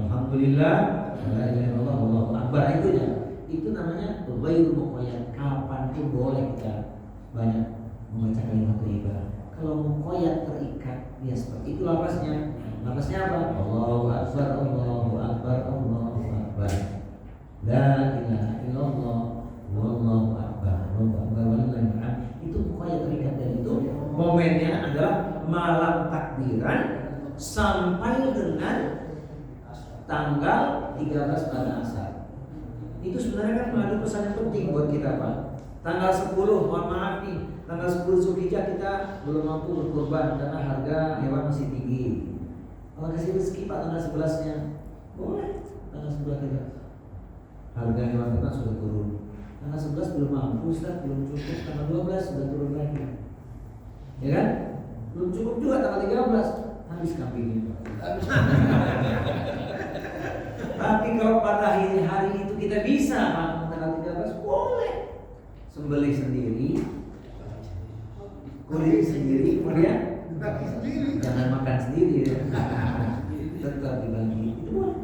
alhamdulillah, la ilaha illallah, Allahu akbar, itu ya. Itu namanya ghairu muqayyad. Kapan pun boleh kita banyak membaca kalimat thayyibah. Kalau muqayyad terikat, ya seperti itu lapasnya. Lapasnya apa? Allahu akbar, Allahu akbar, Allahu akbar. La ilaha illallah, wallahu akbar, Allahu akbar, walillahi hamd. Itu muqayyad terikat, dan itu momennya adalah malam takbiran sampai dengan tanggal 13 pada asar. Itu sebenarnya kan mengandung pesan yang penting buat kita Pak. Tanggal 10, mohon maaf nih, tanggal 10 Zulhijjah kita belum mampu berkorban karena harga hewan masih tinggi. Kalau kasih rezeki Pak tanggal 11-nya, boleh tanggal 11 juga. Harga hewan ternak sudah turun. Tanggal 11 belum mampu, Ustaz, belum cukup. Tanggal 12 sudah turun lagi. Ya kan? Belum cukup juga tanggal 13, habis kambingnya Pak. Tapi kalau pada hari itu kita bisa makan tanggal 13, boleh sembelih sendiri, kulit sendiri, kemudian Bagi sendiri. jangan makan sendiri ya. Tetap dibagi. Itu boleh.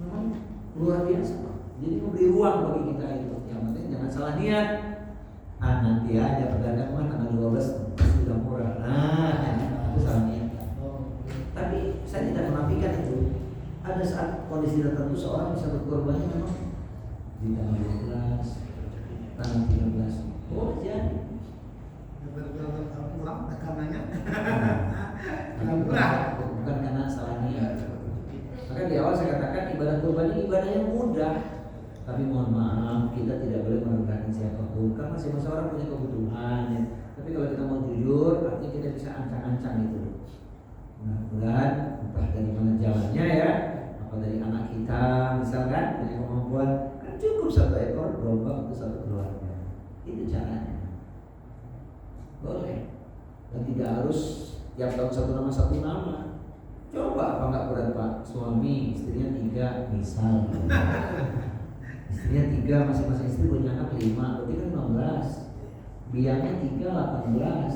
Memang luar biasa Pak. Jadi memberi ruang bagi kita itu. Yang penting jangan salah niat. Nanti aja pedagang mah tanggal 12 sudah murah. Nah, kondisi tertentu seorang bisa berkorban memang di tanggal 12, tanggal 13. Oh jadi pulang tekanannya. bukan karena salah niat. Maka di awal saya katakan ibadah kurban ini ibadah yang mudah. Tapi mohon maaf, kita tidak boleh merendahkan siapapun karena masing-masing orang punya kebutuhan ya. Tapi kalau kita mau jujur, artinya kita bisa ancang-ancang itu. Mudah-mudahan entah dari mana jalannya ya, apa dari anak kita misalkan punya kemampuan, kan cukup 1 ekor domba untuk 1 keluarga. Itu caranya. Boleh. Dan tidak harus tiap tahun 1 nama 1 nama. Coba apa enggak berat Pak? Suami istrinya 3 misal. Istrinya 3, masing-masing istri punya anak 5, berarti kan 15. Biangnya 3, 18.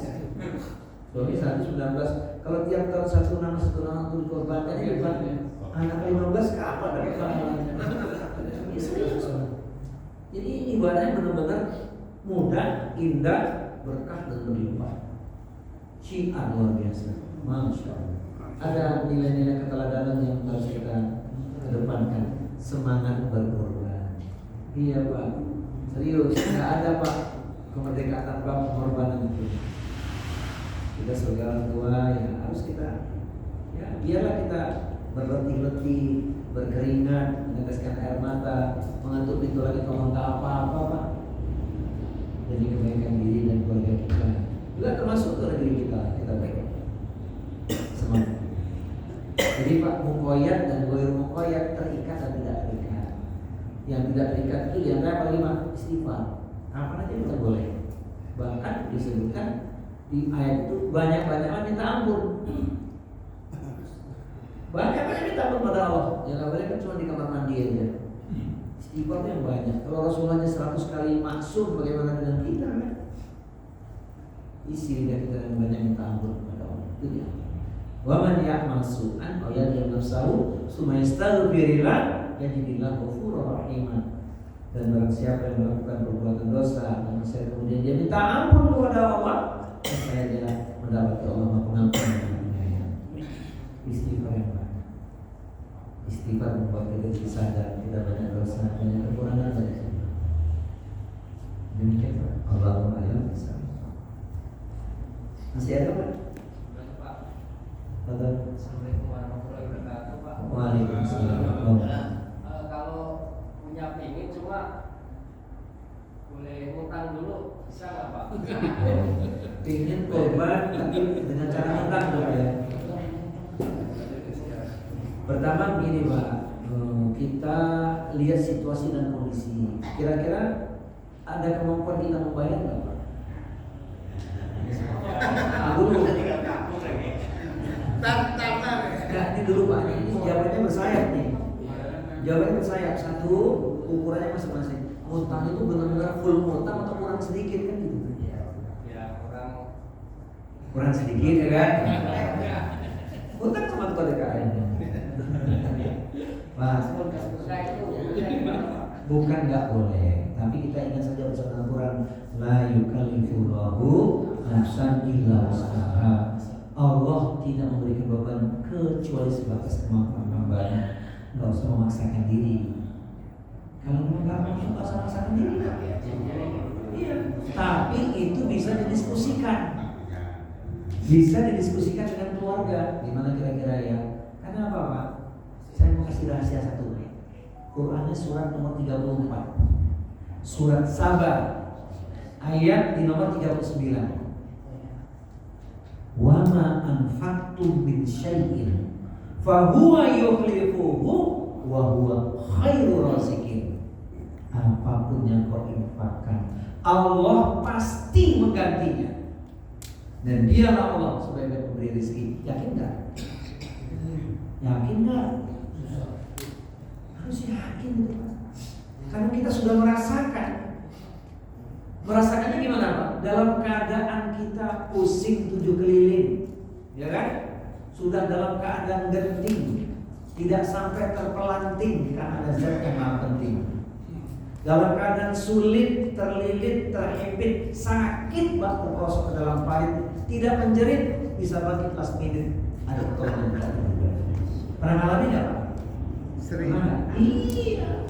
Suami 119. Kalau tiap tahun 1 nama untuk dikorbankan ya Pak, anak 15 kapan dapat pahalanya? Ya serius. Jadi ini ibadahnya benar-benar mudah, indah, berkah dan berlimpah. Syiar luar biasa. Masya Allah. Ada nilai-nilai keteladanan yang harus kita kedepankan. Semangat berkorban. Iya Pak, serius, nggak ada Pak kemerdekaan tanpa pengorbanan itu. Kita sebagai orang tua ya harus kita, ya biarlah kita berletih-letih, berkeringat, meneteskan air mata, mengatur pintu lagi kalau nggak apa-apa Pak. Demi kebaikan diri dan keluarga kita, juga termasuk ke negeri kita baik. Semangat. Jadi Pak, mukoyat dan goir mukoyat, terikat dan tidak terikat. Yang tidak terikat itu diantara apa 5? Istighfar. Apa aja kita boleh. Bahkan disebutkan di ayat itu banyak-banyak minta ampun. Banyak-banyak minta ampun pada Allah. Yang nggak boleh kan cuma di kamar mandi aja. Istighfar yang banyak. Kalau Rasulullahnya 100 kali maksum, bagaimana dengan kita kan? Isi lidah kita dengan banyak minta ampun kepada Allah. Itu dia. Wa man ya'mal su'an aw yadhlim nafsahu tsumma yastaghfirillah yajidillahu ghafurur rahim. Dan barang siapa yang melakukan perbuatan dosa dan kemudian dia minta ampun kepada Allah, saya dia mendapat Allah pengampun dan penyayang. Istighfar yang banyak. Istighfar membuat kita jadi sadar kita banyak dosa, banyak kekurangan dari sini. Demikian Pak. Allahumma alam bisa. Masih ada Pak? Assalamualaikum warahmatullahi wabarakatuh Pak. Waalaikumsalam. Kalau punya pingin cuma boleh ngutang dulu bisa nggak Pak? Pingin korban tapi dengan cara ngutang dong ya. Pertama begini Pak, kita lihat situasi dan kondisi. Kira-kira ada kemampuan kita membayar nggak Pak? Dulu. Nah, ini dulu Pak, ini jawabannya bersayap nih. Jawabannya bersayap. 1, ukurannya masing-masing. Ngutang itu benar-benar full ngutang atau kurang sedikit kan gitu? Ya Kurang sedikit ya kan? Ngutang sama kepada KM. Mas, bukan nggak boleh, tapi kita ingat saja pesan Al-Quran, la yukallifullahu nafsan illa wus'aha. Allah tidak memberikan beban kecuali sebatas kemampuan hambanya. Nggak usah memaksakan diri. Kalau memang nggak mau, nggak usah memaksakan diri. Iya. Tapi itu bisa didiskusikan. Bisa didiskusikan dengan keluarga. Gimana kira-kira ya? Karena apa Pak? Saya mau kasih rahasia satu. Qurannya surat nomor 34. Surat Saba ayat di nomor 39. Wa ma anfaqtum min syai'in fa huwa yukhlifuhu wa huwa khairur raziqin. Apapun yang kau infakkan, Allah pasti menggantinya. Dan dialah Allah sebagai pemberi rezeki. Yakin enggak? Yakin enggak? Harus yakin itu Pak. Karena kita sudah merasakan. Merasakannya gimana Pak? Dalam keadaan kita pusing 7 keliling, ya kan? Sudah dalam keadaan genting, tidak sampai terpelanting karena ada zat yang maha penting. Dalam keadaan sulit, terlilit, terhimpit, sakit Pak, terprosok ke dalam parit, tidak menjerit, bisa bangkit last minute, ada pertolongan. Pernah ngalamin nggak Pak? Sering. Pernah nggak? Iya.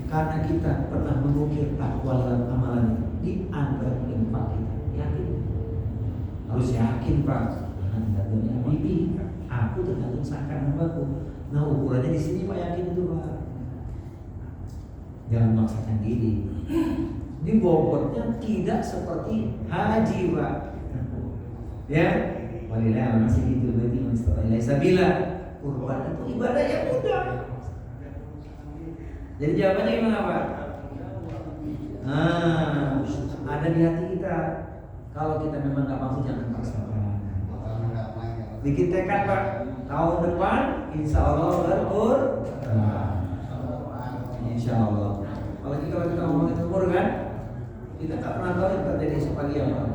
Karena kita pernah mengukir takwa dalam amalan itu di antara infak kita. Yakin? Harus yakin Pak. Tergantung Bibi. Aku tergantung sakan hambaku. Nah ukurannya di sini Pak, yakin itu Pak. Jangan memaksakan diri. Ini bobotnya tidak seperti haji Pak. Ya, walillah masih gitu berarti mustahil sabila. Kurban itu ibadah yang mudah. Jadi jawabannya gimana Pak? Nah, ada di hati kita. Kalau kita memang nggak mampu jangan paksakan. Bikin tekad Pak. Tahun depan insya Allah berkurban. Insya Allah. Kalau kita ngomongin umur kan, kita tak pernah tahu yang terjadi sepagi apa.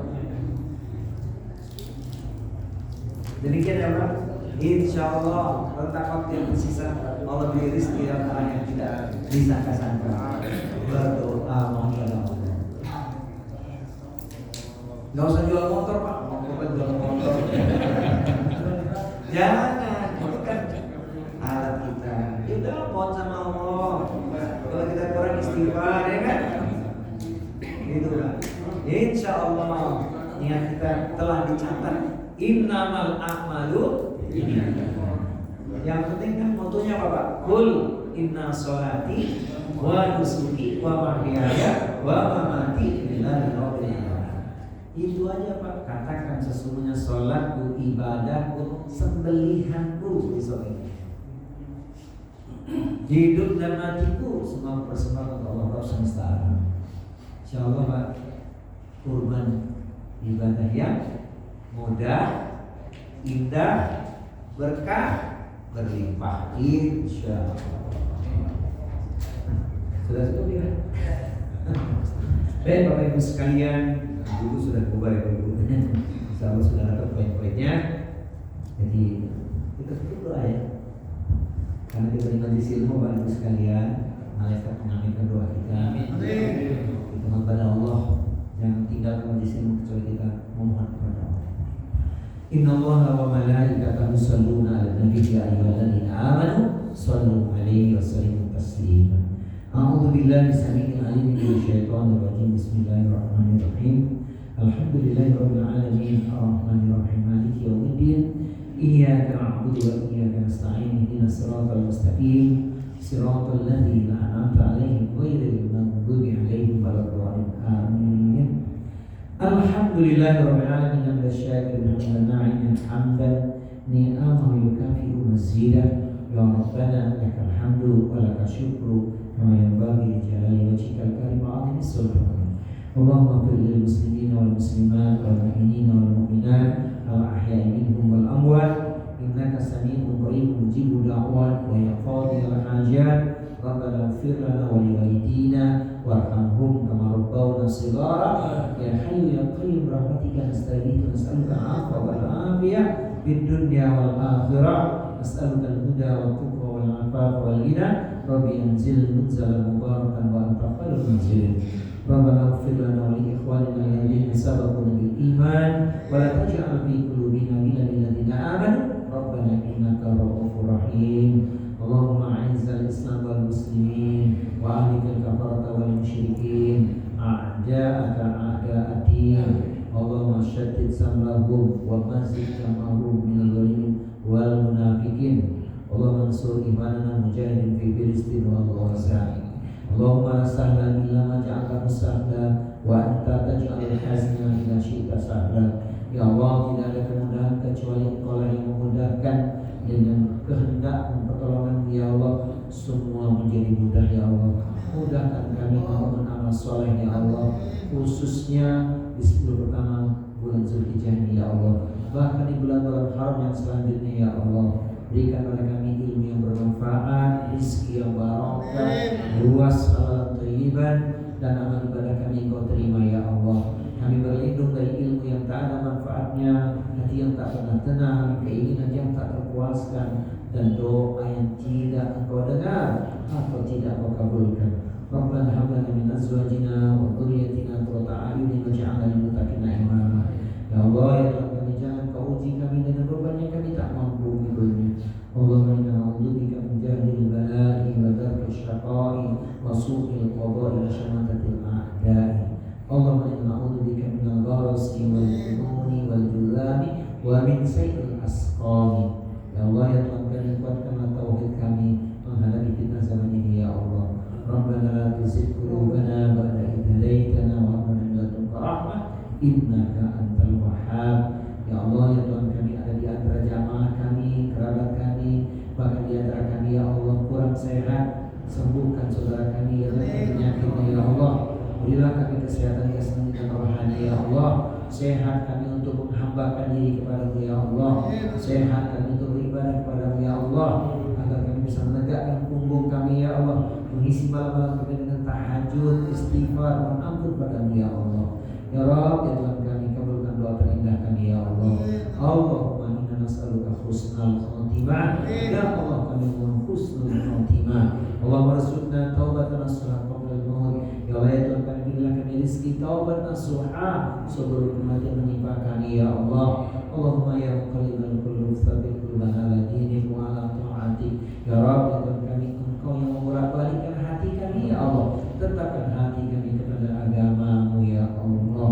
Demikian ya Pak. Insya Allah rentang waktu yang tersisa Allah beri rezeki dalam hal yang tidak disangka-sangka. Berdoa mohon kepada Allah. Gak usah jual motor Pak, mau jual motor. Jangan, itu kan alat kita. Ya udah mohon sama Allah. Kalau kita kurang istighfar ya kan, gitu Pak. Insya Allah niat kita telah dicatat. Innamal a'malu yang penting kan motonya apa Pak? Kul inna sholati wa nusuki wa mahyaya wa mamati lillahi rabbil alamin. Itu aja Pak. Katakan sesungguhnya sholatku, ibadahku, sembelihanku besok ini. Hidup dan matiku semua persembahkan untuk Allah Rabb semesta alam. Insyaallah Pak, kurban ibadah yang mudah, indah, berkah, berlimpah insyaallah. Sudah cukup ya? Baik Bapak Ibu sekalian, dulu sudah bubar ya Bapak Ibu. Insyaallah sudah dapat poin-poinnya. Jadi kita tutup doa ya. Karena kita di majelis ilmu Bapak Ibu sekalian, malaikat mengaminkan doa kita. Kita mohon kepada Allah jangan tinggalkan majelis ilmu kecuali kita memohon kepada Allah. Inna Allaha wa malaikatahu yusholluna 'alan nabi ya ayyuhalladzina amanu shallu 'alaihi wa sallimu taslima. A'udzu billahi samii'il 'aliim minasyaitonir rajim. Bismillahirrahmanirrahim. Alhamdulillahirabbil alamin arrahmanir rahim maliki yaumiddin. Iyyaka na'budu wa iyyaka nasta'in ihdinas siratal mustaqim siratal ladzina an'amta 'alaihim ghairil maghdubi 'alaihim waladdallin. Amin. Alhamdulillahirabbil alamin hamdan syakiran hamdan na'iman hamdan ni'amahu yukafi'u mazidah. Ya Rabbana lakal hamdu wa lakal syukru kama yanbaghi li jalali wajhikal karim wa 'azimi sultanik. Allahumma ighfir lil muslimina wal muslimat wal mu'minina wal mu'minat al ahya'i minhum wal amwat innaka samii'un qaribun mujibud da'wat wa ya qadiyal hajat. Rabbana ighfir lana wa li walidina warhamhum kama rabbawna shighara. Ya hayyu ya qayyum rahmatika nastaghithu nas'aluka 'afwa wal 'afiyah fid dunya wal akhirah. Nas'aluka al-huda wat tuqa wal 'afafa wal ghina. Rabbi anzil munzalan mubarakan wa anta khairul munzilin. Rabbana ighfir lana wa li ikhwanina alladhina sabaquna bil iman wa la taj'al fi qulubina ghillan lil ladzina amanu rabbana innaka ra'ufur rahim. Allahumma a'izzal islam wal muslimin wa ahlikal kafarata wal musyrikin a'da'aka a'da'ad-din. Allahumma shaddid samlahum wa mazid jam'ahum minal zalimin wal munafiqin. Allahumma ansur imanana mujahidin fi Filistin wal Ghaza. Allahumma la sahla illa ma ja'altahu sahla wa anta taj'alul hazna illa syi'ta sahla. Ya Allah, tidak ada kemudahan kecuali Engkau yang memudahkan. Dengan kehendak dan pertolongan ya Allah semua menjadi mudah ya Allah. Mudahkan kami membangun amal soleh ya Allah, khususnya di 10 pertama bulan Zulhijjah ini ya Allah. Bahkan di bulan-bulan haram yang selanjutnya ya Allah. Berikan pada kami ilmu yang bermanfaat, rezeki yang barokah, luas halal thayyiban, dan amal ibadah kami Engkau terima ya Allah. Kami berlindung dari ilmu yang tak ada manfaatnya, hati yang tak pernah tenang, keinginan yang tak terpuaskan, dan doa yang tidak Engkau dengar atau tidak Engkau kabulkan. Rabbana hab lana min azwajina wa dhurriyyatina qurrata a'yunin waj'alna lil muttaqina imama. Ya Allah, ya Tuhan kami, jangan Kau uji kami dengan beban yang kami tak mampu memikulnya. Allahumma inna na'udzubika min jahlil sayyidul asqami. Ya Allah ya Tuhan kami, kuatkanlah tauhid kami menghadapi fitnah zaman ini ya Allah. Rabbana la tuzigh qulubana ba'da idh hadaitana wa hab lana min ladunka rahmah innaka antal wahhab. Ya Allah ya Tuhan kami, ada di antara jamaah kami, kerabat kami, bahkan di antara kami ya Allah kurang sehat, sembuhkan saudara kami yang ada penyakitnya ya Allah. Berilah kami kesehatan jasmani dan rohani ya Allah. Sehat kami untuk menghambakan diri kepada-Mu ya Allah. Sehat kami untuk beribadah kepada-Mu ya Allah, agar kami bisa menegakkan punggung kami ya Allah, mengisi malam-malam kami dengan tahajud, istighfar, mohon ampun padamu ya Allah. Ya Rabb ya Tuhan kami, kabulkan doa terindah kami ya Allah. Allahumma inna nas'aluka husnal khotimah. Ya Allah kami mohon husnul khotimah. Allahumma rzuqna taubatan nasuha qabla al-maut. Ya Allah ya Tuhan kami, berilah kami rezeki taubat nasuha sebelum kematian menimpa kami ya Allah. Allahumma ya muqallibal qulub tsabbit qulubana ala dinik wa ala ta'atik. Ya Rabb ya Tuhan kami, Engkau yang membolak-balikkan hati kami ya Allah, tetapkan hati kami kepada agama-Mu ya Allah.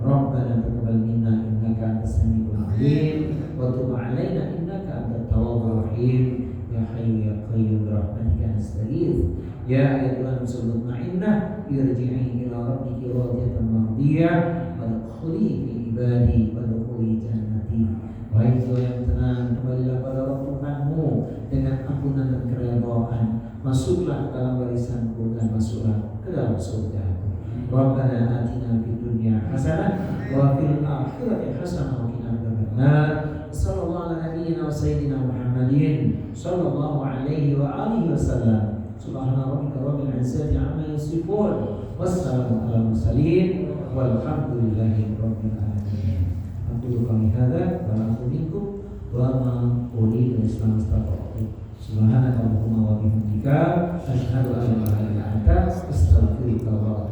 Rabbana taqabbal minna innaka antas samiul alim wa tub 'alaina innaka antat tawwabur rahim. Ya Hayyu ya Qayyum birahmatika nastaghits. Ya ayyuhan nafsul mutmainnah irji'i ila rabbiki radiyatan mardiyah wadkhuli fi ibadi wadkhuli jannati. Wahai jiwa yang tenang, kembalilah pada Rabb Tuhanmu dengan ampunan dan keredaan. Masuklah ke dalam barisanku dan masuklah ke dalam surgaku. Rabbana atina fid dunya hasanah wa fil akhirati hasanah wa qina adzabannar. Sallallahu ala nabiyyina wa sayyidina Muhammadin sallallahu alaihi wa alihi wasallam. Subhana rabbika rabbil izzati amma yasifun. Wassalamu ala mursalin walhamdulillahi rabbil alamin. Aku kami hadza wa aku minkum wa ma uridu islam astagfirullah. Subhanaka Allahumma wa bihamdika asyhadu an la ilaha illa anta astaghfiruka wa